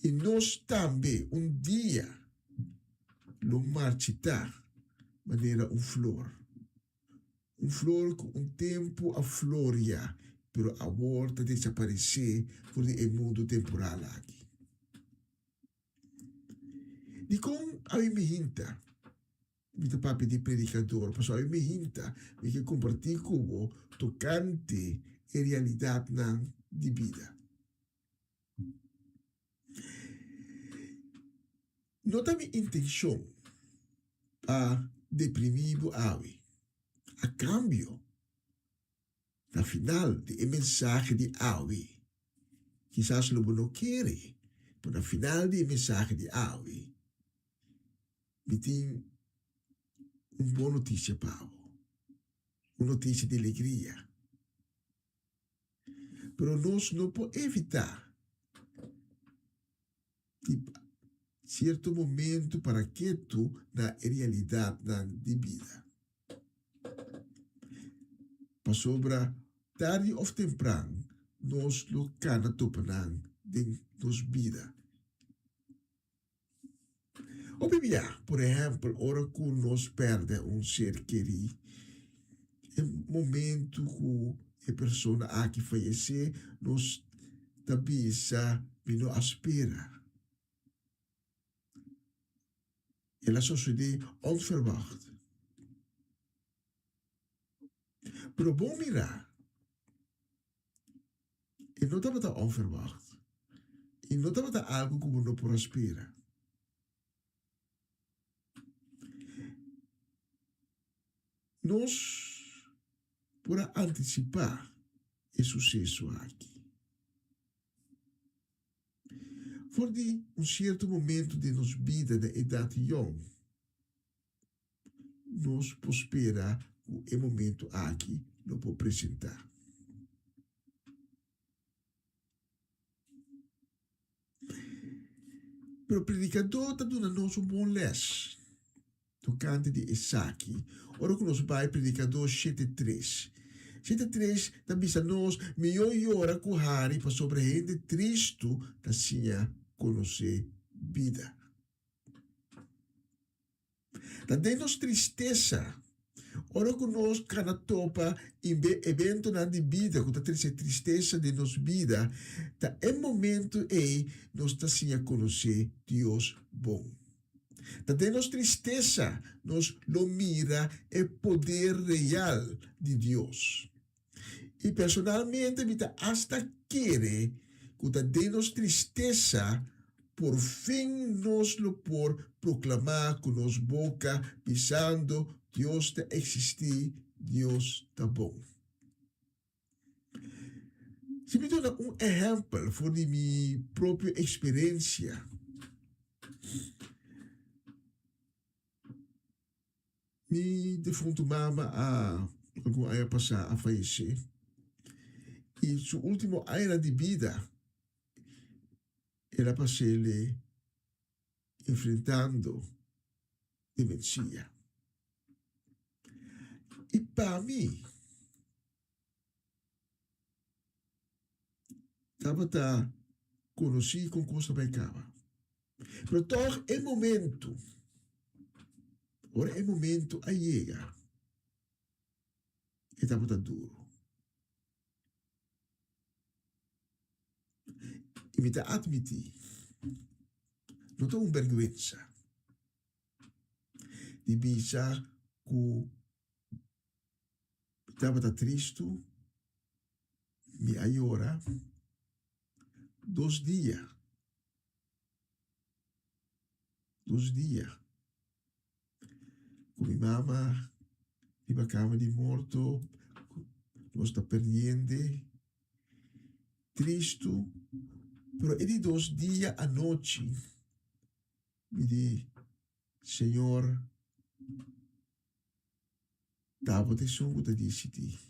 E nós também dia lo marchitar maneira flor. Flor com tempo a floria, pero a volta desaparecer por o mundo temporal aqui. E com a me hinta, me papi de predicador, mas a me hinta, me que compartir com o tocante a realidade de vida. Não tem minha intenção a deprimir o awe. A cambio, na final de mensagem de awe, quizás lo não quer, mas na final de mensagem de awe, me tem boa notícia para uma notícia de alegria. Pero nós não podemos evitar certo momento para que tu na realidade de vida. Para sobra tarde ou temprano, nós lo cana topanan de nos vida. Ou bebia, por exemplo, ora que nós perde ser querido, é momento que a pessoa aqui fallecer, nós também não espera. Ela sucede onverwacht. Pero bom mirar, e não estava onverwacht. E não estava algo como não prospera. Nós, por antecipar o sucesso aqui. Voor die certo momento de nos vida da idade jong, nos prospera o momento aqui não pode apresentar. Pero o predicador está dando-nos bom les. Tocante de Isaac. Ora que nos vai predicador 7:3. 7:3 também está nos melhor hora com Hari para sobre gente triste da sinha conhecer vida. Dá-nos tristeza. Ora que nós cada topa evento na de vida, com a tristeza de nos vida, tá em momento nós está sinha conhecer Deus bom. Dá-nos tristeza, nós lo mira o poder real de Deus. E personalmente, me hasta querer que dá-nos tristeza, por fim nós lo por proclamar com nos boca, pisando, Deus está existir, Deus está bom. Se me dá exemplo, for de minha própria experiência, Mi defunto mama algum ano passado a falecer. E seu último ano de vida, ela passou enfrentando demência. E para mim, estava conheci com coisa baicava. Mas toch é momento, ora é momento a chega. E estava duro. E me admitir, não estou vergüenza. De bisa que estava triste, me aiora 2 dias. 2 dias. Com minha mama, iba cama de morto, nós está perdendo, triste, pero é de 2 dias à noite, me diz, Senhor, dava de songo da disse-te,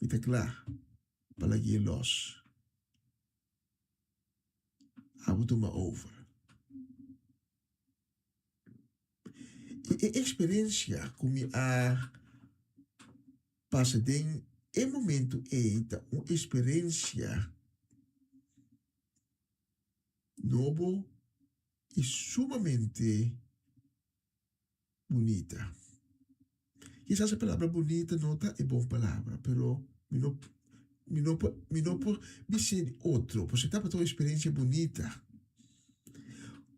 me está claro, para que los, abo toma over. E a experiência como a passa em momento é uma experiência novo e sumamente bonita. E essa palavra bonita não é boa palavra, pero me não pode dizer outro, porque está para uma experiência bonita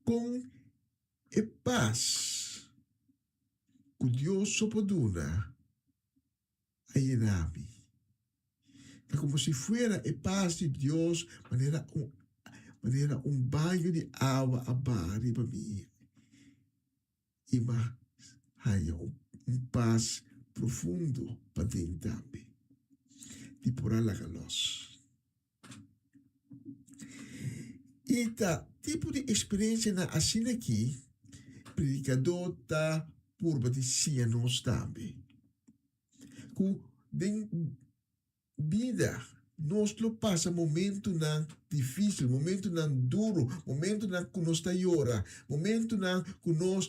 com a paz que Deus só pode dar a Yenami. É como se fuera a paz de Deus, maneira banho de água a barri para mim. E haya paz profundo para dentro também. De por lá galos. E tipo de experiência na assim aqui, predicador purba de sia nós também. Que den vida nós lo passa momento na difícil, momento na duro, momento na que nós está llora, momento na que nós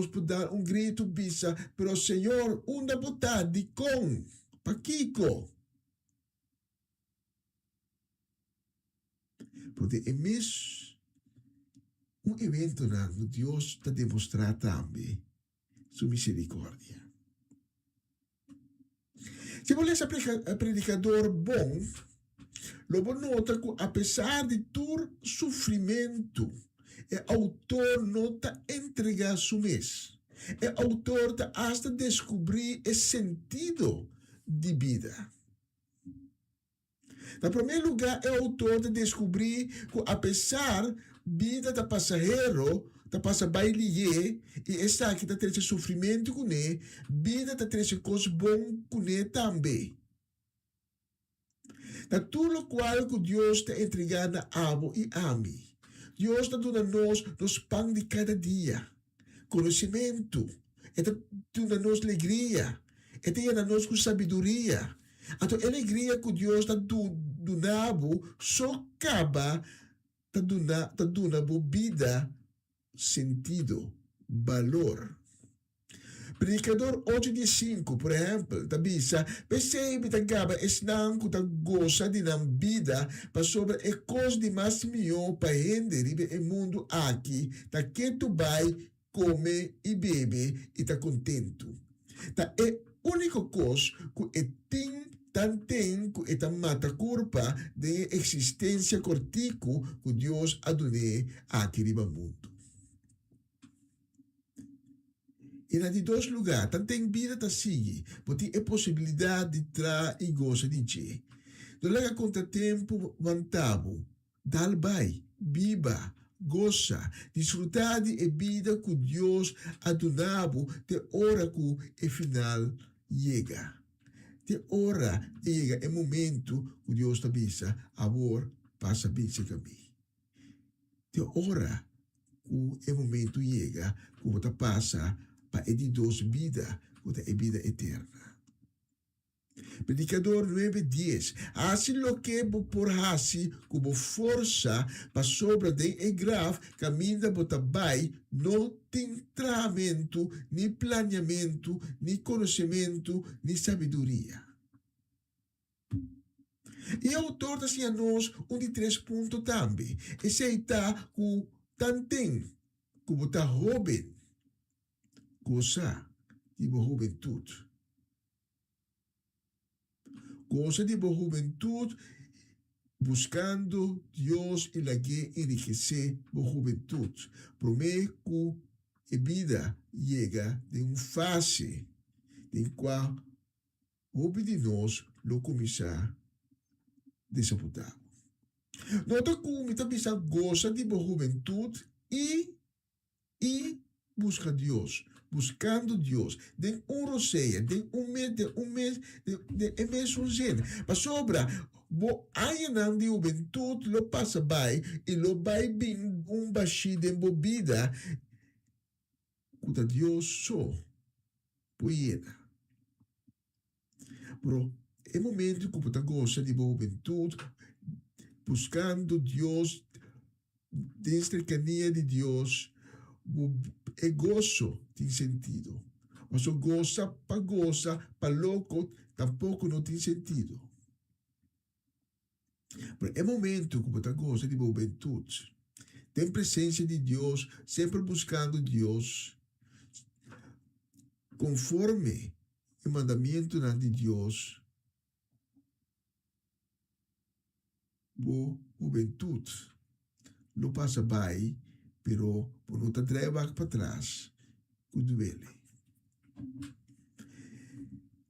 pode dar grito bisa, pero Senhor, unda botar de com, paquico. Porque é mesmo evento na que Deus está demonstrando também sua misericórdia. Se você é predicador bom, logo nota que apesar de todo sofrimento, o autor não está entregando seu mês. O autor está hasta descobrir o sentido de vida. Em primeiro lugar, o autor está descobrir que apesar vida da passageiro, ta passa bailie e esta aqui tá tendo sofrimento com ele, vida tá tendo coisas bom com ele também. Tá tudo qual que Deus está entregando a abo e a mim. Deus está dando nos pão de cada dia, conhecimento, está dando nos alegria, está dando nos com sabedoria. Então, a alegria que Deus está dando só acaba tá dando vida sentido, valor. Predicador 8:5, por exemplo, tabisa, percebe que acaba esnan que goza de na vida para sobre a coisa de mais melhor para render o mundo aqui, tá que tu vai comer e beber e tá contento. Tá é única coisa que tem que é mata culpa de existência cortico que Deus adonou aqui no mundo. E na de 2 lugares, tanto tem vida tá sigue, porque é possibilidade de tra e goza de je. Dolega contratempo vantavo, dal bai, biba, goza, desfrutar de vida que Deus adonavo de hora que é final chega. De hora chega é momento que Deus te avisa, amor, passa bem esse caminho. De hora que é momento chega, que você passa para e de dos vida, que é vida eterna. Predicador 9:10. Assim lo que por hasi como força para sobra de e grave caminha botabai não tem tratamento, nem planeamento, nem conhecimento, nem sabedoria. E o autor está assim a nós de 3 pontos também. Esse aí está com tanto como está jovem, coisa de boa juventude. Coisa de boa juventude, buscando Deus e la que enriquecer boa juventude. Promete que a vida chega de fase em qual o de nós lo começar desapontado. Nota como também gosta de boa juventude e busca Deus. Buscando Deus, de roceia, de mês, de mês urgente. Mas sobra, ainda de juventude, lo passa bem, e lo vai bem baixo de bebida, que Deus só, poeta. Pero, é momento que você gosta de boa juventude, buscando Deus, de cercania de Deus, é gozo tem sentido. Mas o goza para louco, tampouco não tem sentido. Mas é momento que você gosta de juventude. Tem presença de Deus, sempre buscando Deus, conforme o mandamento de Deus. Boa juventude não passa bem, pero por não te trazer para trás, que duele.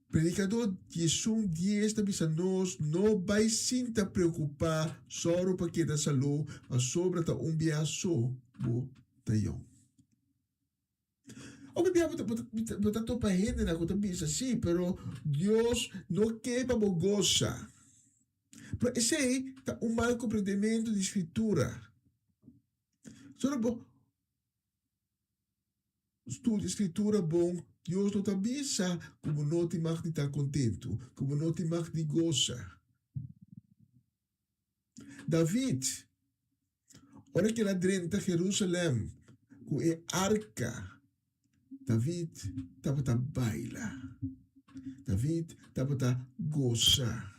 Predicador Jesus 10 também a nós não vai se preocupar só para que da saúde, mas sobre a biaço bo tayo. Obviamente, você topa gente na conta bisa sim, pero Deus não quer para goza. Pero esse aí está mal compreendimento de escritura. Só bom, estudo escritura bom, Deus não te avisa como não te mag de estar contento, como não te mag de gozar. David, hora que ele drenta Jerusalém, com a arca, David estava a bailar. David estava a gozar.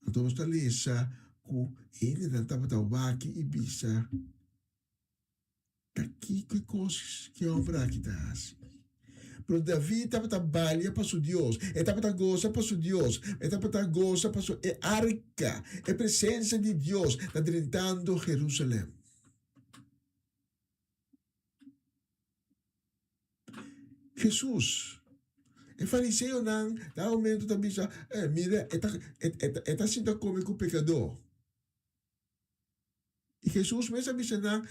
Então, está lesa que ele estava a waki e bisa. Daqui que coisas que obra aqui está assim. Pero David estava a bailar para o Deus. Ele estava a gozar para o Deus. Ele estava a gozar para a arca. A presença de Deus está drentando Jerusalém. Jesus, o fariseu não, dá aumento também já, mira, está sendo como com o pecador. E Jesus mesmo disse, não,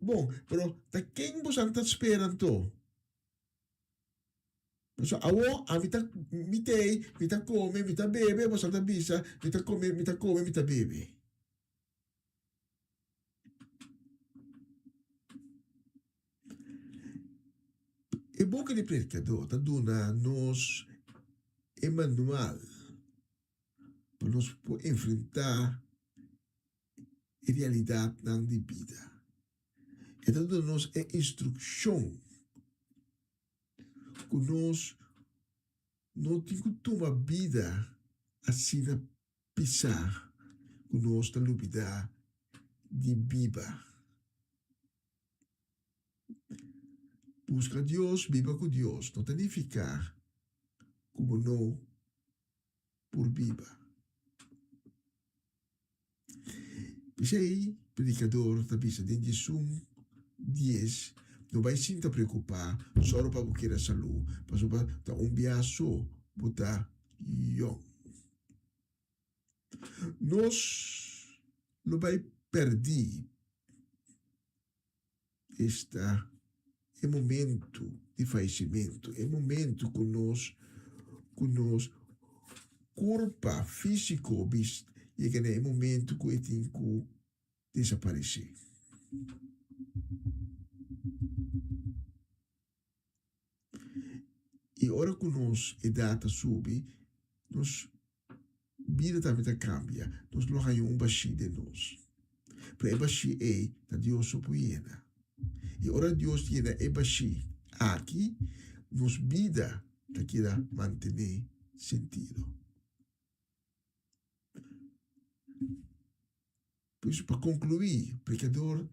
bom, pero tá quem você está esperando? Mas a mita come, mita bebe, você está bisa, mita come, mita bebe. E boca de predicador está dando a nós manual para nós enfrentar a realidade de vida. Está dando a nós a instrução que nós não temos que tomar vida assim a pisar, que nós está lubida de biba. Busca Deus, viva com Deus. Não tem de ficar como não por viva. Pois aí, predicador, também se tem Jesus 10, não vai se preocupar só para buscar a saúde, mas para biaço, botar yong. Nós não vai perder esta é momento de falecimento, é momento que nós corpo físico chega é momento que ele tem que desaparecer. E ora que nós a data sube, nós vida também cambia. Nós não ganhamos baixi de nós. Para baixi é da Deus sopoiena. E ora Deus tiene é baixi aqui, nos vida da queda manter sentido. Por isso, para concluir, pecador,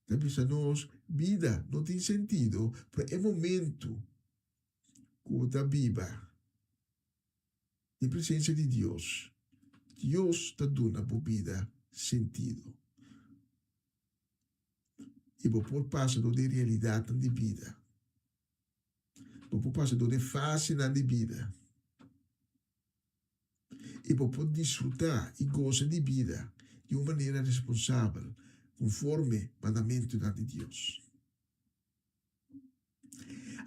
também nós vida não tem sentido, para é momento que da viva em presença de Deus. Deus está dando a vida sentido. E por passar de realidade de vida. Por passar de fase na vida. E por desfrutar e gozar de vida de uma maneira responsável, conforme o mandamento de Deus.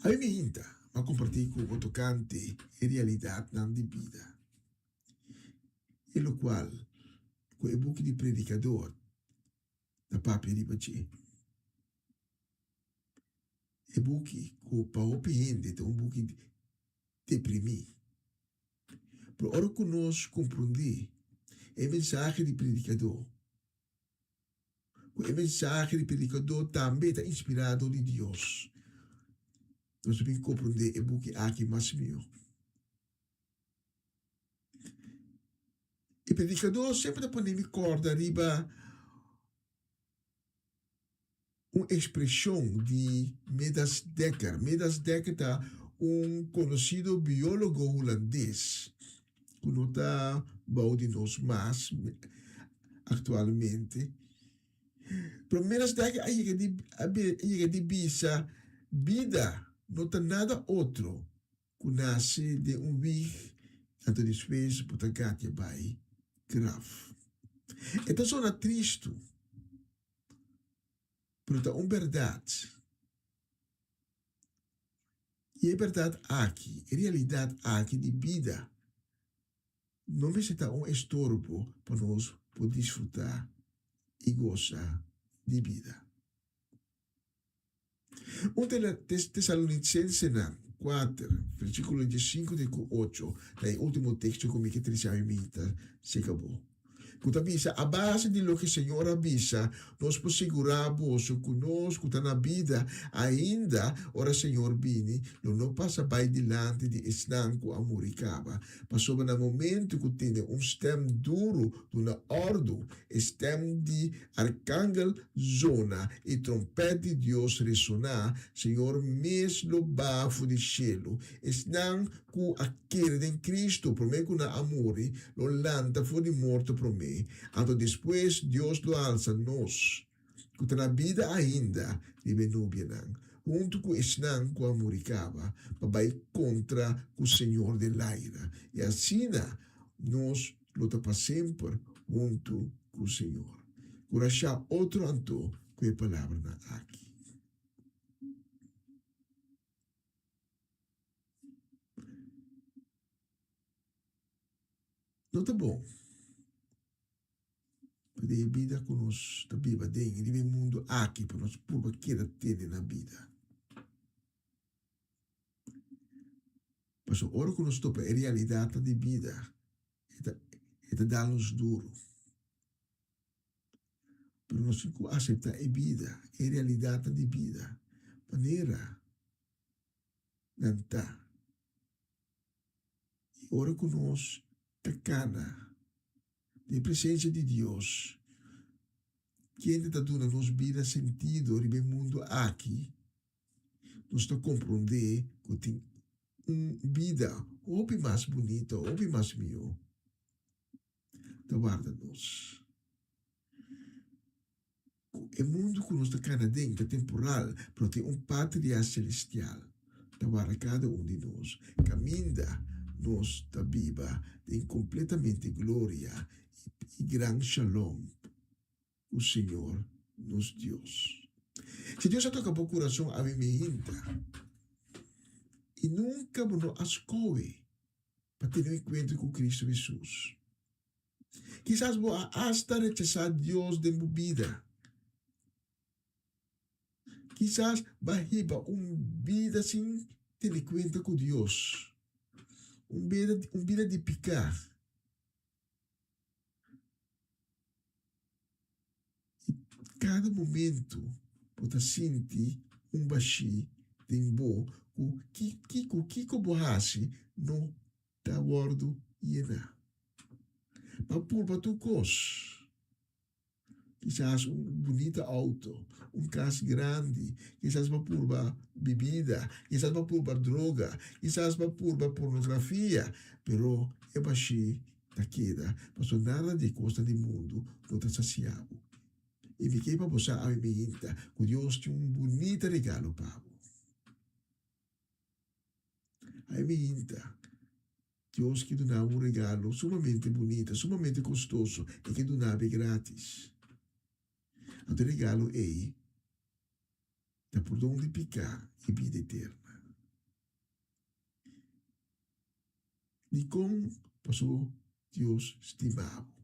A mim me inta, mas compartilho com o tocante a realidade na vida. E o qual, com o book de predicador, da Papa de Baci, e book com o pau pende, um book deprimido. Por ora que nós compreender a mensagem de predicador. A mensagem de predicador também está inspirado de Deus. Nós devemos compreender o book aqui mais meu. O predicador sempre está me corda riba uma expressão de Midas Dekker. Midas Dekker é conhecido biólogo holandês. Que não está bom de nós mais atualmente. Pero Midas Dekker é de bisa vida não tem nada outro que nasce de víg até depois por tagatia by graf. Então só triste. Pero é uma verdade. E a verdade aqui, a realidade aqui de vida, não vai ser estorbo para nós poder desfrutar e gozar de vida. Tessalonicenses 4, versículo 5 e 8, é o último texto como que Trisha se acabou. Quando avisa, a base de lo que o Senhor avisa, nós podemos segurar conosco, está na vida, ainda, ora Senhor vini, não passa para diante de estanco amoricaba. Passou no momento que tem stem duro, uma ordo, stem de arcángel zona, e trompete de Deus ressonar, Senhor, mesmo bafo de cielo, estão com aquele em Cristo, promete na amore, lo lanta fora de morto promete. Então depois Deus lo alça nós, que está na vida ainda, de Benubianang, junto com Esnang, com a Muricaba, para ir contra o Senhor de Laira. E assim, nós lutamos para sempre junto com o Senhor. Por achar outro anto, com a palavra aqui. Não está bom. Para a vida que nós está viva dentro, de mundo aqui para nós por que ter na vida. Mas a hora que nós topa a realidade da vida, é dar-nos duro. Para nós aceitar a vida, a realidade da vida, maneira não está. E a hora que nós tacana de presença de Deus, que ainda está dando nos vida sentido no mundo aqui, nós está compreender que tem uma vida ou mais bonita, ou mais melhor. Então, guarda-nos. O mundo que nós está dentro é temporal, mas tem pátria celestial. Então, guarda cada de nós. Caminha, nós está viva, tem completamente glória e grande shalom, o Senhor, nos Deus. Se Deus já toca para o coração, a mim me inta, e nunca me escolhe para ter um encontro com Cristo Jesus. Quizás vou hasta rechazar Deus de minha vida. Quizás vai riba vida assim ter cuenta com Deus. Vida de picar. E cada momento pode sentir baixi tembo o que borrache no tá gordo iena. Para pôr tu cos. Quizás bonito auto, casa grande, quizás para pôr bebida, quizás para pôr droga, quizás para pôr pornografia, pero é baixi da queda, mas nada de costa do mundo pode saciar. E fiquei para você a minha que Deus tem bonito regalo para você. A minha Deus que dá regalo sumamente bonito, sumamente custoso e que dá grátis. O regalo é da perdão de pecar e vida eterna. E como passou Deus estimado.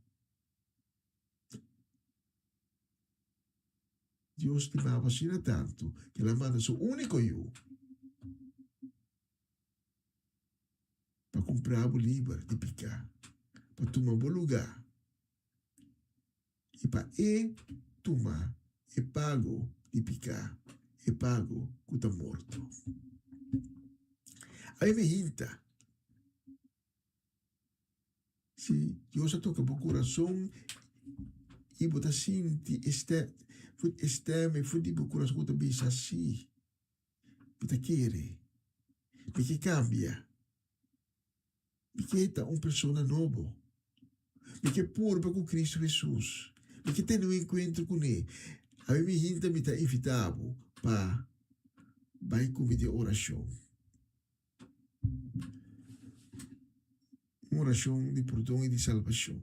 Deus estimava assim tanto que ela manda seu único eu para comprar o livro de pecar, para tomar o lugar e para tomar e pago de pecar e pago que está morto. Aí me hinta se Deus toca o coração e bota sinti esteme fudi o coração que bisa assim bota querer porque cambia porque é pessoa nova porque purba com Cristo Jesus porque tem um encontro com ele. A mim me está invitado para vai comigo oração. Uma oração de perdão e de salvação.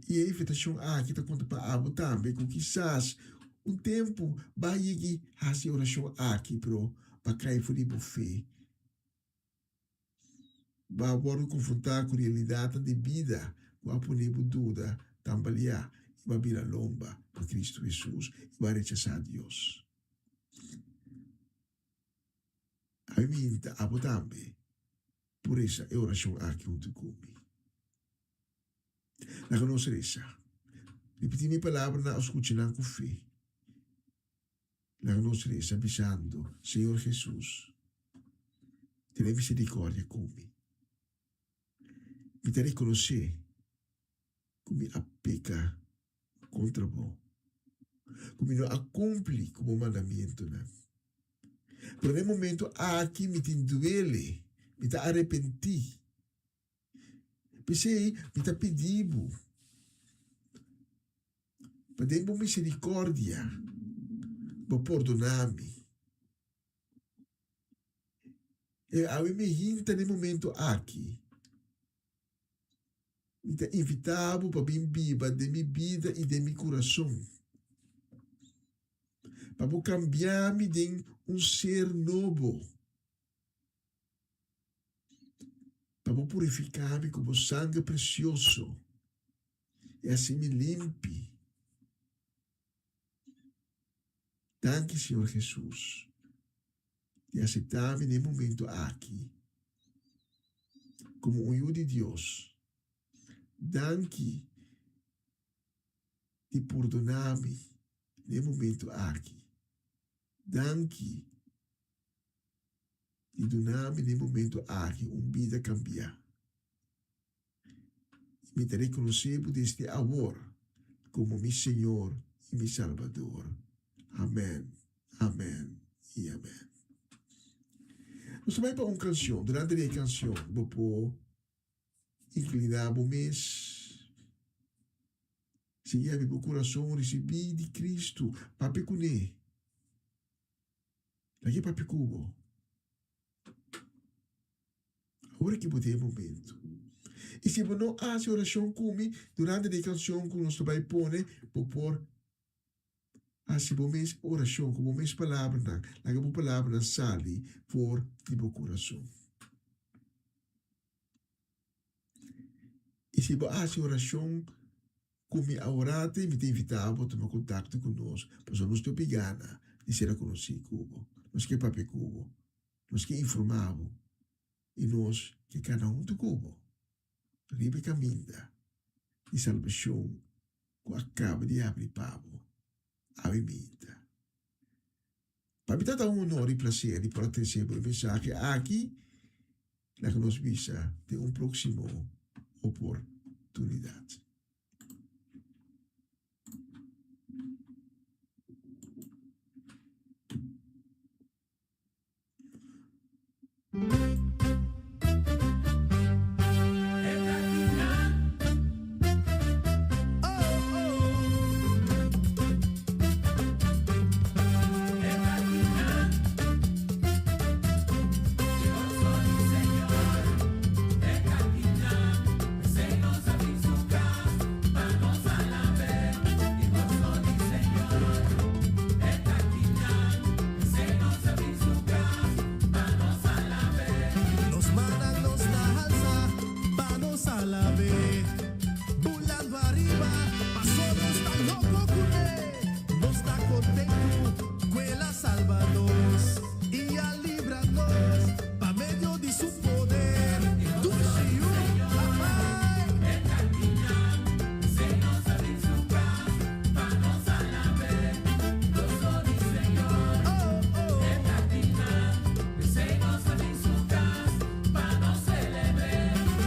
E a invitação aqui está conta para abo também, com quizás tempo vai ir fazer oração aqui, para cair fora de fé. Vai agora confrontar com a realidade de vida. Vai poner dúvida, tambalear, e vai virar lomba para Cristo Jesus, e vai rechazar Deus. A mim, a também, por essa é oração aqui junto comigo. Na nossa essa, repetir minha palavra na escutar com fé. Na nossa essa, avisando, Senhor Jesus, tenha misericórdia comigo. Me te reconhecer como a peca contra vós, como não cumpre como mandamento, né? Pero no momento aqui me te duele, me te arrepenti, pensei, me te pedido, pedimos misericórdia, para perdonar-me. E a mim me hinta no momento aqui. Me te invitavo para bem viva de minha vida e de meu coração. Para cambiar-me de ser novo. Para purificar-me como sangue precioso. E assim me limpe. Danke, Senhor Jesus, de aceitar-me no momento aqui. Como um filho de Deus. Danke de perdonar-me no momento aqui. Danke de donar-me no momento aqui vida cambiar. Me te reconhecemos desde agora como meu Senhor e meu Salvador. Amém, amém e amém. Nós vamos para uma canção. Durante a canção, vou inclinar o mês. Seguir meu coração, recebi de Cristo, papi cuné. Lagi papi cubo. Agora que botei o momento. E se você não faz oração comigo, durante a canção que nós vamos pôr, assim, o mês oração, como o mês palavra, a palavra sali por o coração. E se você faz oração, como a orate, me te invitava a tomar contato conosco, para nós te pegana, e será conosco cubo. Nós que papi cubo. Nós que informavo. E nós que cada do cubo. Ribe caminda. E salvação que acaba de abrir pavo. Ave minta. Papi tata um honor e prazer de proteger o mensagem aqui. La que nos visa de próximo oportunidade.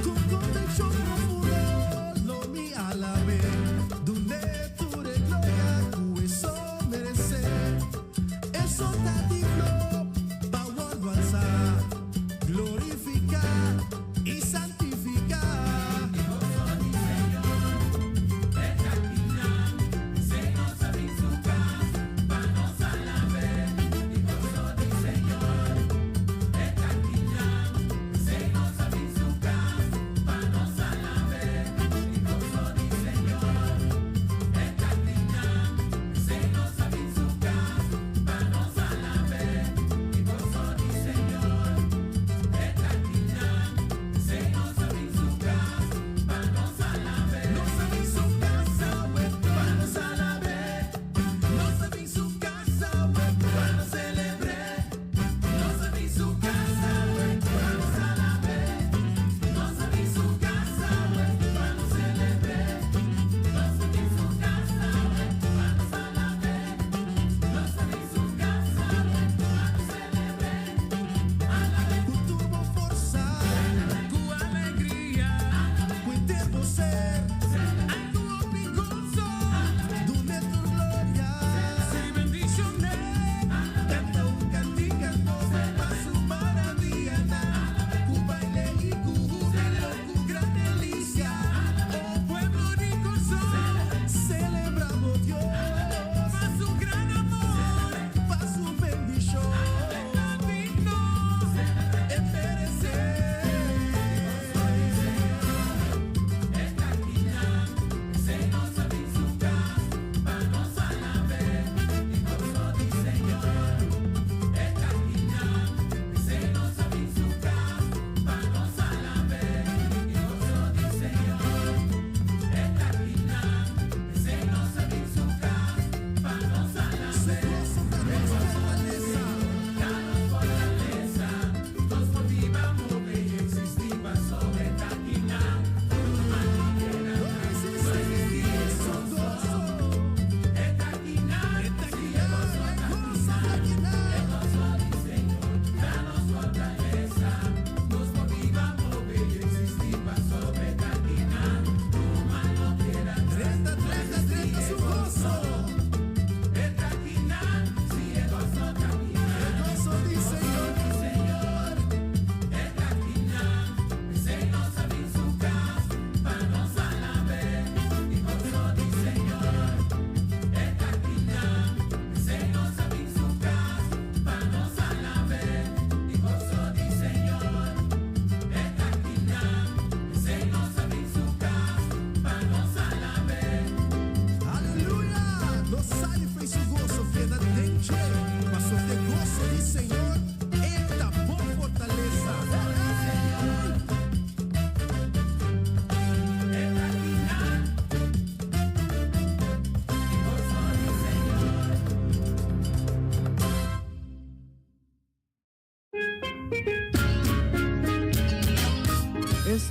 Con convicción profunda, lo mi a la vez.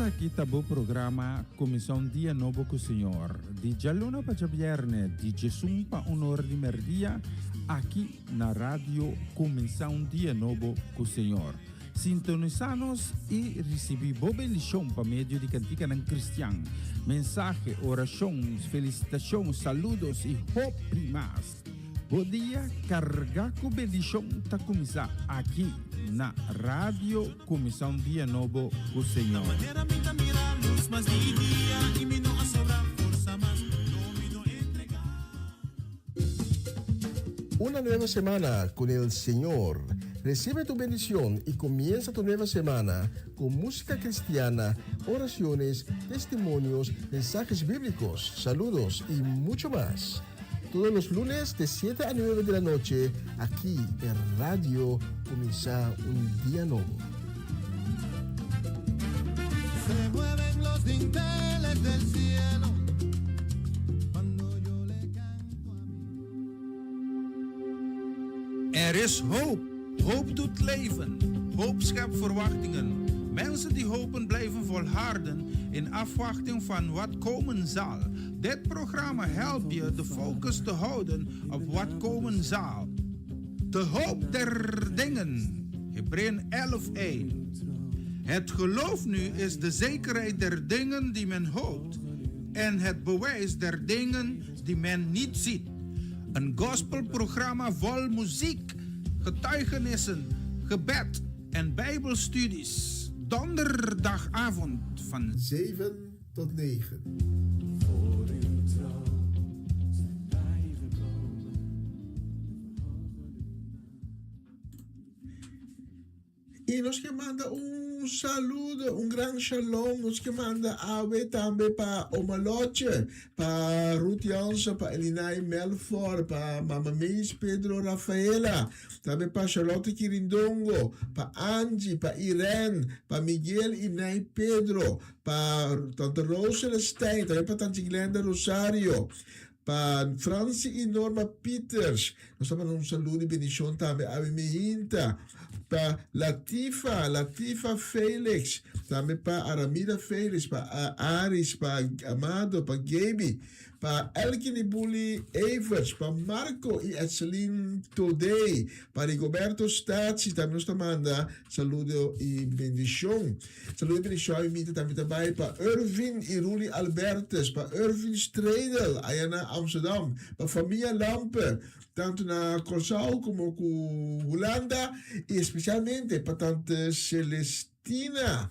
Essa aqui tá o programa Comissão Dia Novo com o Senhor. De Jaluna para Viernes, de Jesus para Honor de Merdia, aqui na rádio Comissão Dia Novo com o Senhor. Sintonizanos e recebi boa lição para meio de cantiga ng Cristian. Mensagem, orações, felicitações, saludos e hope mais. Bom dia, carga com bendição tá começar aqui na rádio Comissão Dia Novo com o Senhor. Una nueva semana con el Señor. Recibe tu bendición y comienza tu nueva semana con música cristiana, oraciones, testimonios, mensajes bíblicos, saludos y mucho más. Todos los lunes de 7 a 9 de la noche, aquí en Radio Comienza un Día Nuevo. Se mueven los dinteles del cielo cuando yo le canto a mí. Er is hoop. Hoop doet leven. Hoop schept verwachtingen. Mensen die hopen blijven volharden in afwachting van wat komen zal. Dit programma helpt je de focus te houden op wat komen zal. De hoop der dingen. Hebreeën 11:1. Het geloof nu is de zekerheid der dingen die men hoopt en het bewijs der dingen die men niet ziet. Een gospelprogramma vol muziek, getuigenissen, gebed en bijbelstudies. Donderdagavond van 7 tot 9. Voor uw trouw zijn wij gekomen. Y nos que manda un saludo, un gran shalom, nos que manda ave también para Omaloche, para Ruth Jansen, para Elinay Melfort, para Mama Meis Pedro Rafaela, también para Charlotte Quirindongo, para Angie, para Irene, para Miguel Inay Pedro, para Tante Rosa Stein, también para Tante Glenda Rosario, para Francie y Norma Peters, nos mandando un saludo y bendición también a Mehinta, para Latifa Felix, también para Aramida Felix, para Aris, para Amado, para Gaby, para Elkin y Bully Evers, para Marco y Edselin Today, para Rigoberto Stazzi, también nos manda saludo y bendición. Saludo y bendición, invita también para Irvin y Ruli Albertes, para Irvin Stredel, allá en Amsterdam, para Familia Lampe, tanto na Corsao como com Holanda e especialmente para tante Celestina.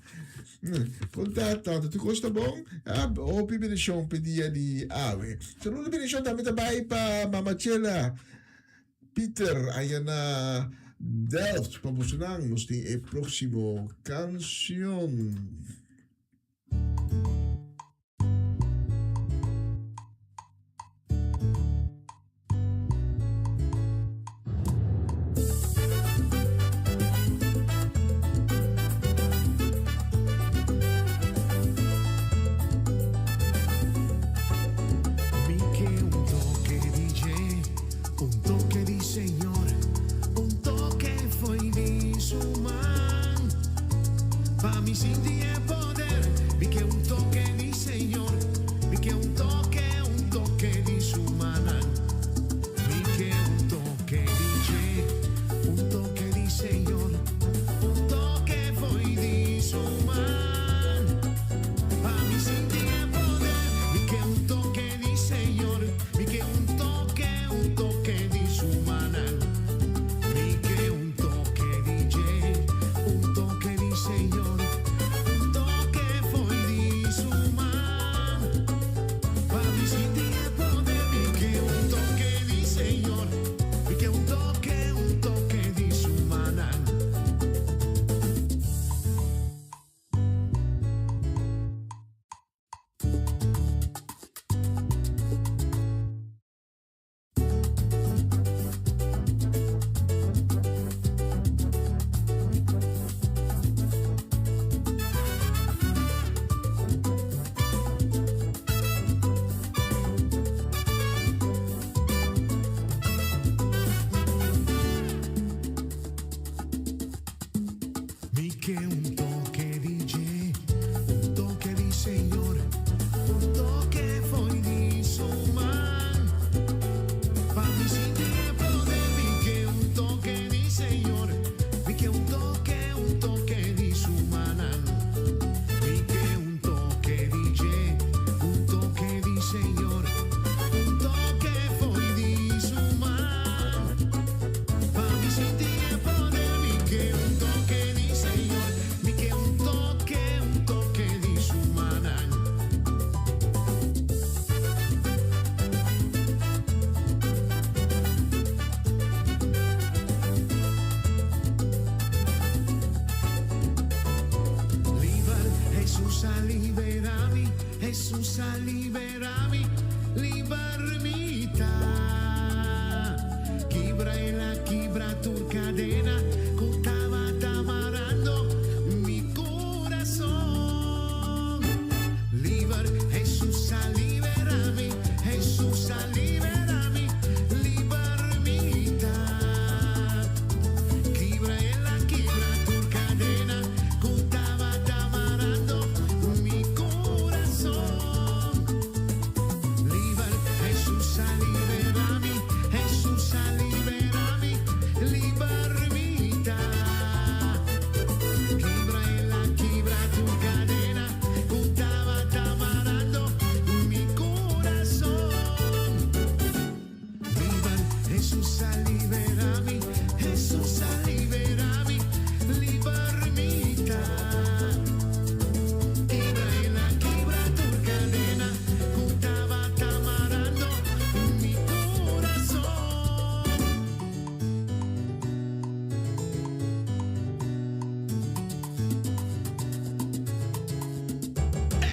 Contato, tanto tu costa bom? Hope benedição pedia de ave. Saludo benedição também para Mamachela Peter, aí na Delft, para Bolsonaro, nos tem a próxima canção. Sin tiempo Jesús a liberarmi, libermità. Quibra e la quibra tu cadena, contaba tamarando mi corazón. Liber, Jesús a liberarmi, Jesús a liberarmi, libermità. Quibra e la quibra tu cadena, contaba tamarando mi corazón. Liber, Jesús a liberarmi, Jesús a liberarmi, libermità. Quibra e la quibra tu cadena, contaba tamarando mi corazón. Liber, Jesús a liberarmi, Jesús a liberarmi, libermità. Quibra e la quibra tu cadena, contaba tamarando mi corazón.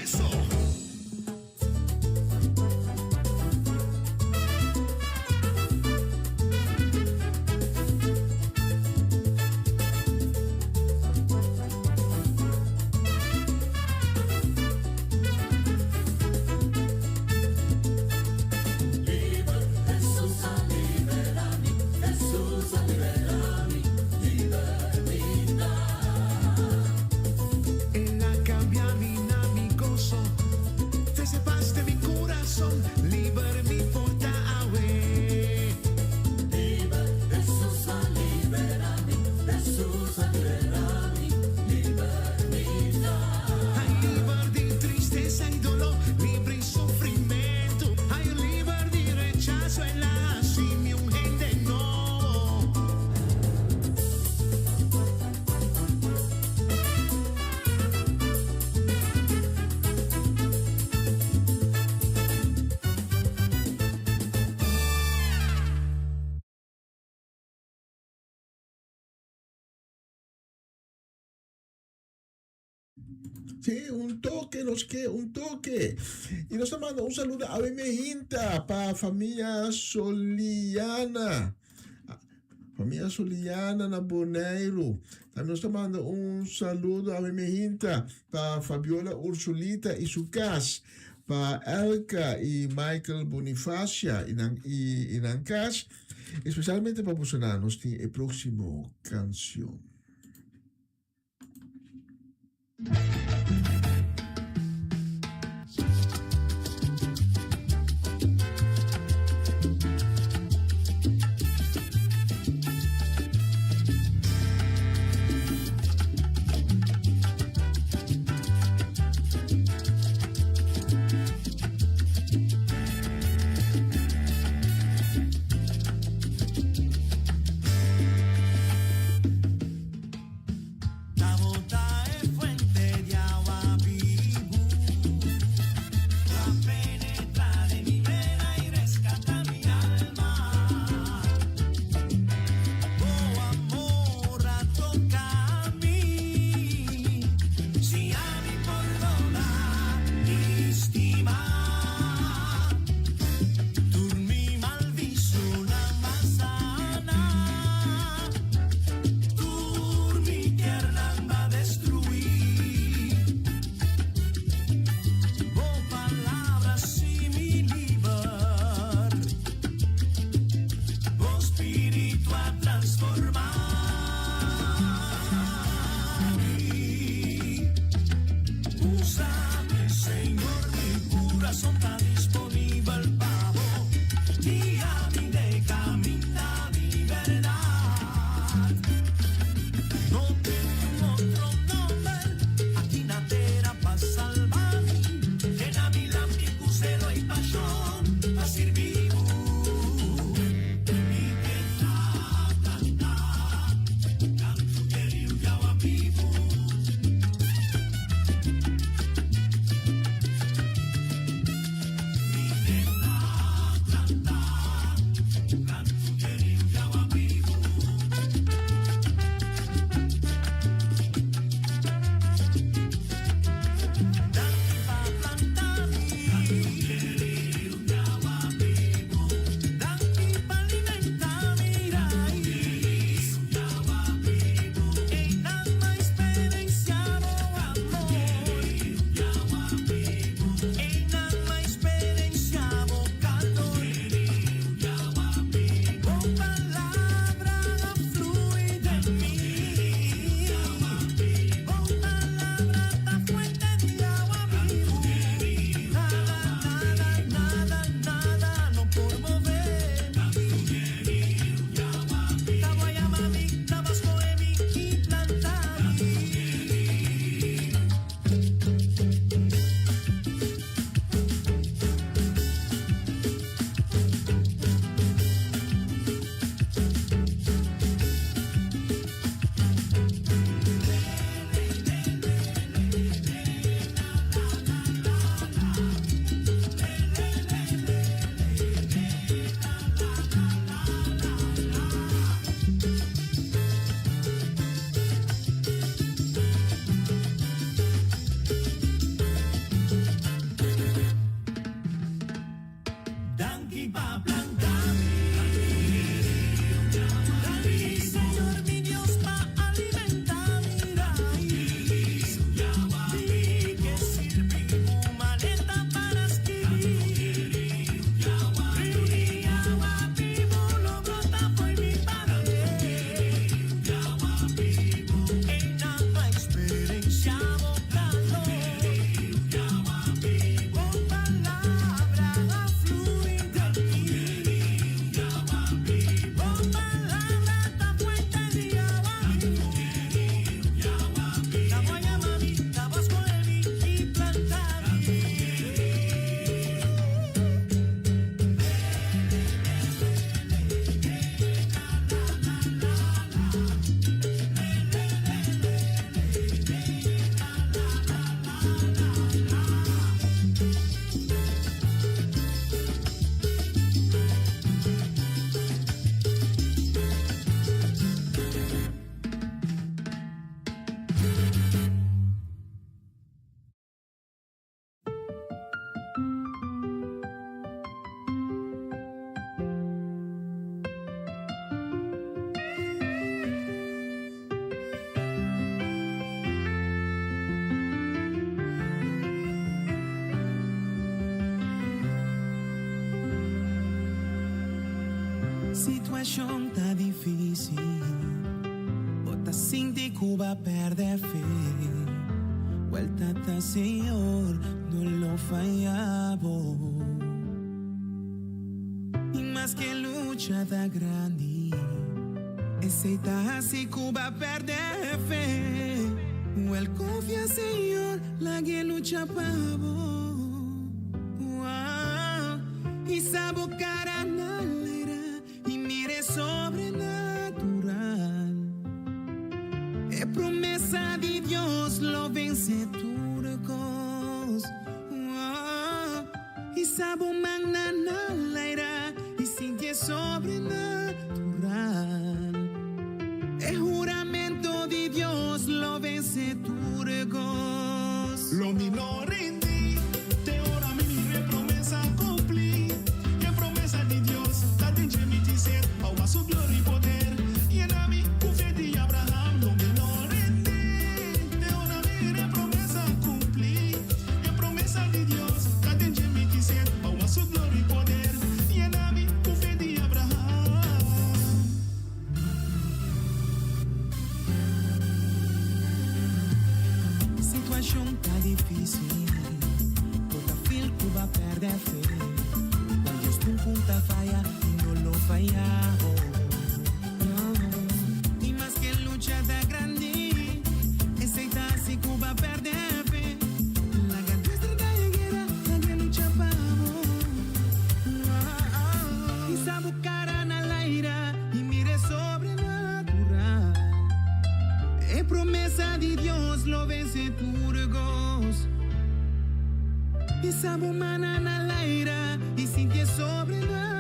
Eso. Ella cambia mi gozo, te sepaste mi corazón, liber mi porta away. Liber, Jesús a liberarmi, Jesús a liberarmi, libermità. Ay, liber di tristeza y dolor, libre y sufrimiento. Ay, liber di rechazo en la simio un gente no. Sí, un toque, un toque. Y nos manda un saludo a Bemehinta para familia Soliana. Familia Soliana na Bonaire. También nos manda un saludo a Bemehinta para Fabiola Ursulita y su casa. Para Elka y Michael Bonifacia y Nankas. Especialmente para posicionarnos en el próximo canción. La bondad es fuente de Situação tá difícil, bota assim de Cuba perde fé. Vuelta tá Senhor, não lo fallamos. E mais que luta tá grande, aceita assim Cuba perde fé. Well confia Senhor, la que lucha pavo. Wow. E sabe o cara na leira e mire sobrenatural. É promessa de Deus, lo vence turcos. Wow. E sabe o magna na leira e sinti sobrenatural. É juramento de Dios, lo vence turcos. Lo minor en ti, te ora mi promesa cumplir. Que promesa de Dios, la tenche mi dizer, a su gloria y poder. Y en a mí, fe de Abraham, lo minor en ti, te ora mi promesa cumplir. Que promesa de Dios, la tenche mi dizer, a su gloria y poder. Y en a mí, fe de Abraham. Situação tá difícil, toda fil Cuba perde a fé. Quando Deus tu conta falha e não lo fallamos. E mais que luta da grande, aceita se Cuba perde a fé. La gandestra da guerra, la que lucha pavo. E sabe o cara na leira e mire sobrenatural. É promessa de Deus, lo vence turcos. E sabe humana na leira e sinti sobrenatural.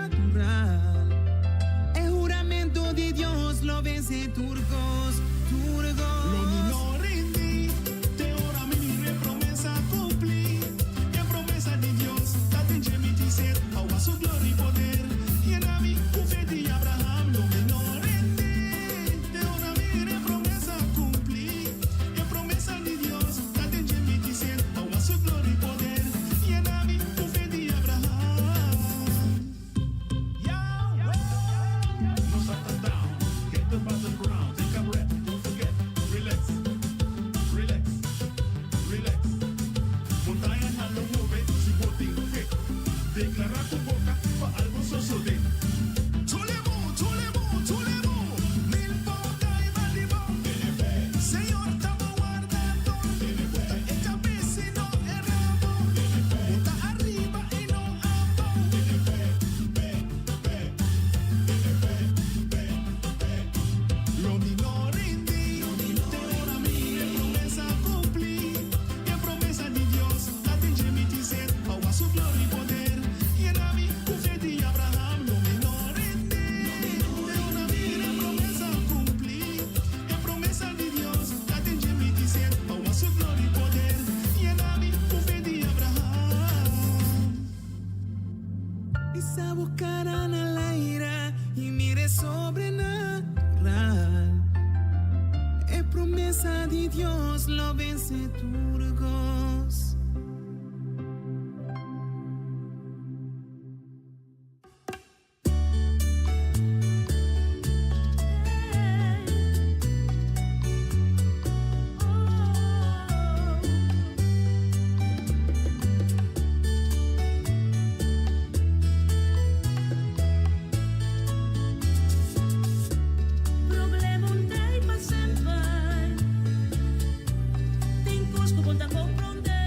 É juramento de Deus, lo vence turcos, turcos. Lo minor en ti, te ora mi promesa cumplir. Que promesa de Dios, la tenche mi dizer, a su gloria y poder. Y en a mí, fe de Abraham, lo menor en ti, te ora mi promesa cumplir. Que promesa de Dios, la tenche mi dizer, a su gloria y poder. Y en a mí, fe de Abraham. No stop down, get the bottom ground, take a breath, don't forget, relax, relax, relax. Montañas a lo mueve, si botín fe, declarar tu boca para algo suceder. Chulemo, chulemo, chulemo, mil boca y malibón. Señor, estamos guardando, echa vez y no erramos, monta arriba y no Lo minor en ti, te ora mi promesa cumplir. Que promesa de Dios, la tenche mi dizer, a su gloria y poder. Y en a mí, fe de Abraham, lo minor en ti, te ora mi promesa cumplir. Que promesa de Dios, la tenche mi dizer, a su gloria y poder. Y en a mí, fe de Abraham. E sabe o cara na leira e mire sobrenatural. É promessa de Deus, lo vence turcos. Problema un day pa sempre. Tinc cos que conta comprendre.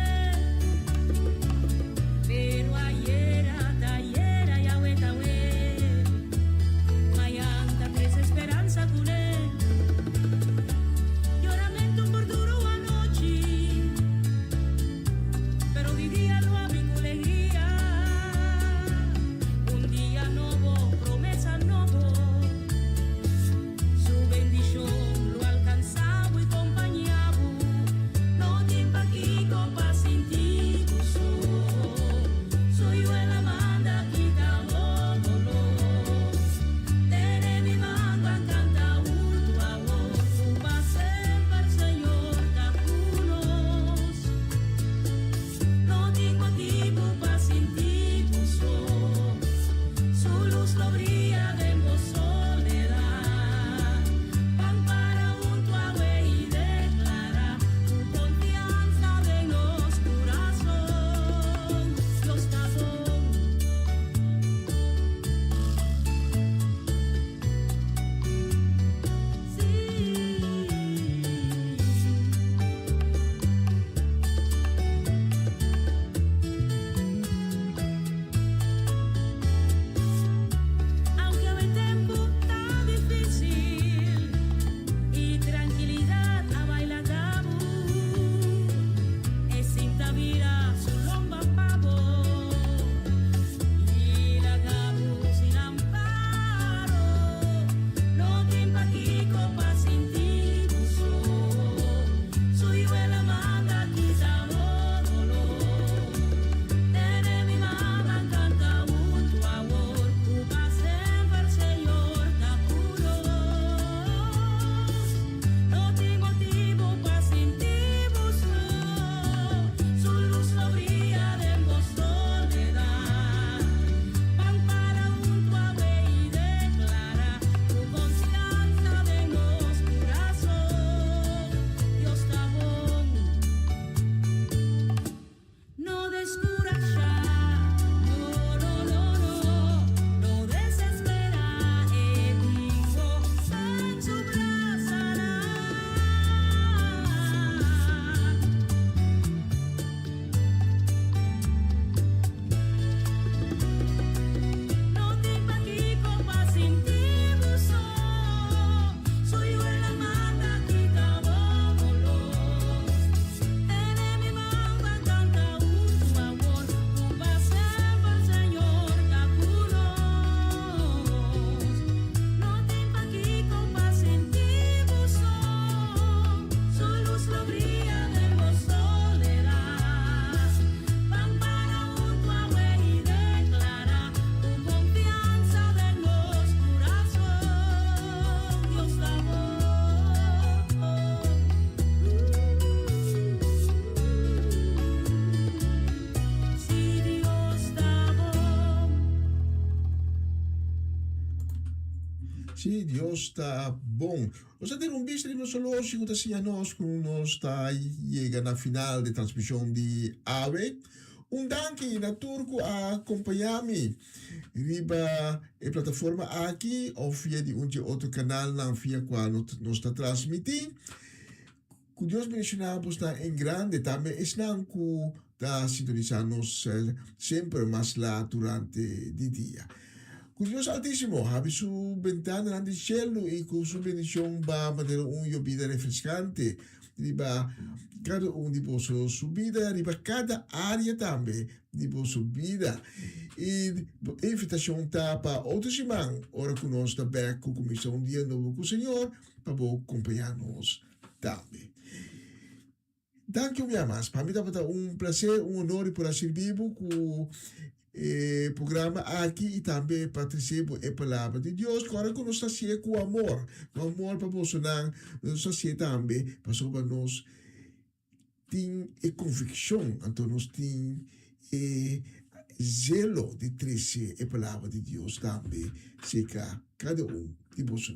Sim, Deus está bom. Nós temos um visto de nós hoje, que está nós, que nós está chegando na final de transmissão de AVE. Danke na Turco a acompanhar-me. Riba a plataforma aqui, ou via de outro canal, não via qual nós está transmitindo. Que Deus mencionamos está em grande, também não que está sintonizando-nos sempre mais lá durante o dia. Que Deus Altíssimo, abre sua ventana no cielo e com sua bendição vai manter vida refrescante. Riba cada de sua vida, riba cada área também de sua vida. E a invitação está para outra semana, hora que nós também com a comissão Dia Novo com o Senhor, para acompanhar-nos também. Danke minha mas, para mim é prazer, honor por servir com o programa aqui e também para receber a palavra de Deus, agora que nós estamos com amor para você, nós estamos também para sobre nós tem a convicção, então nós tem zelo de trazer a palavra de Deus também, seca cada de você.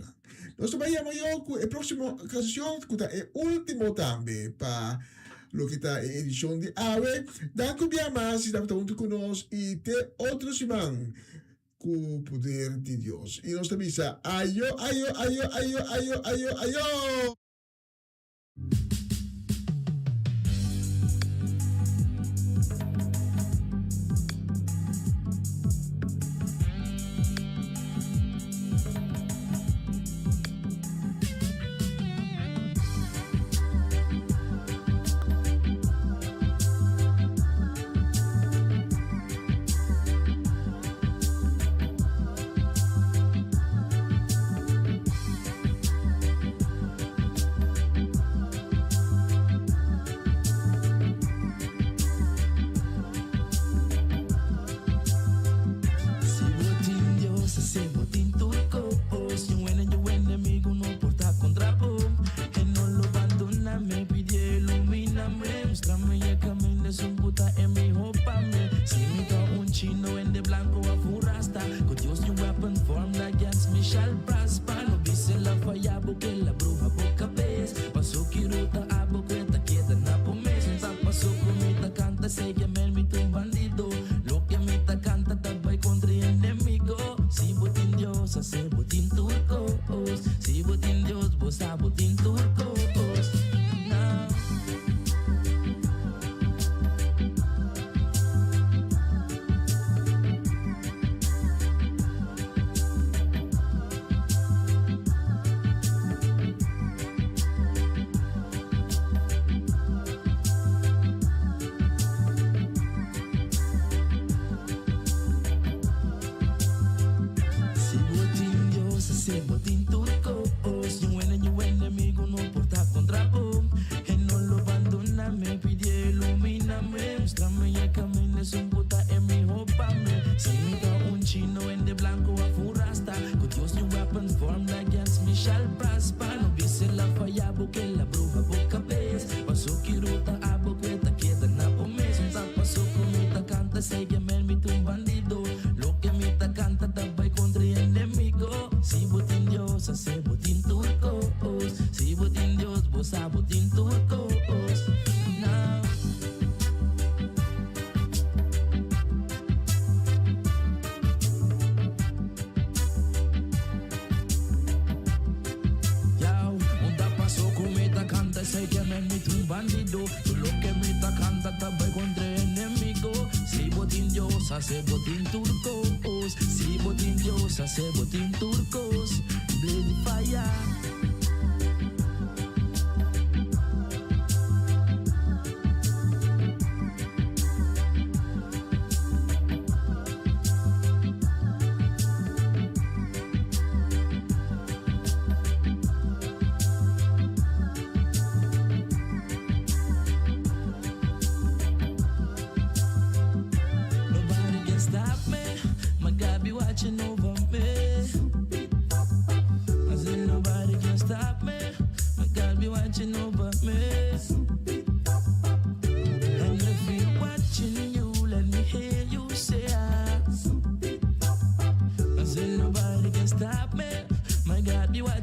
Nós também vamos a próxima ocasião, que é o último também para lo que está en edición de AVE. Danke bien más si estamos junto con nosotros y te otro semana con poder de Dios. Y nos avisa, ayo, ayo, ayo, ayo, ayo, ayo, ayo. Se botín turcos, si botín Dios hace botín turcos, blade fire.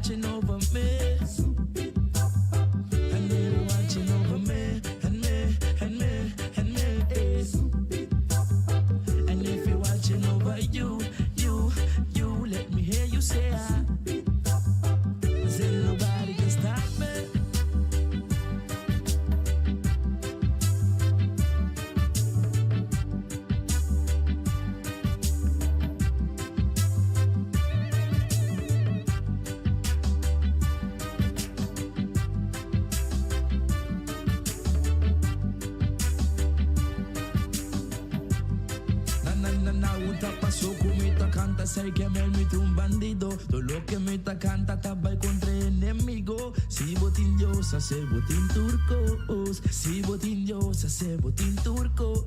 watching over me. And they watching over me, and me, and me, and me. And if you're watching over you, let me hear you say, say nobody can stop me. Sei que me mete un bandido, todo lo que me ta canta tabay contra enemigo. Si botín diosa, se botín turcos. Si botín diosa, se botín turcos.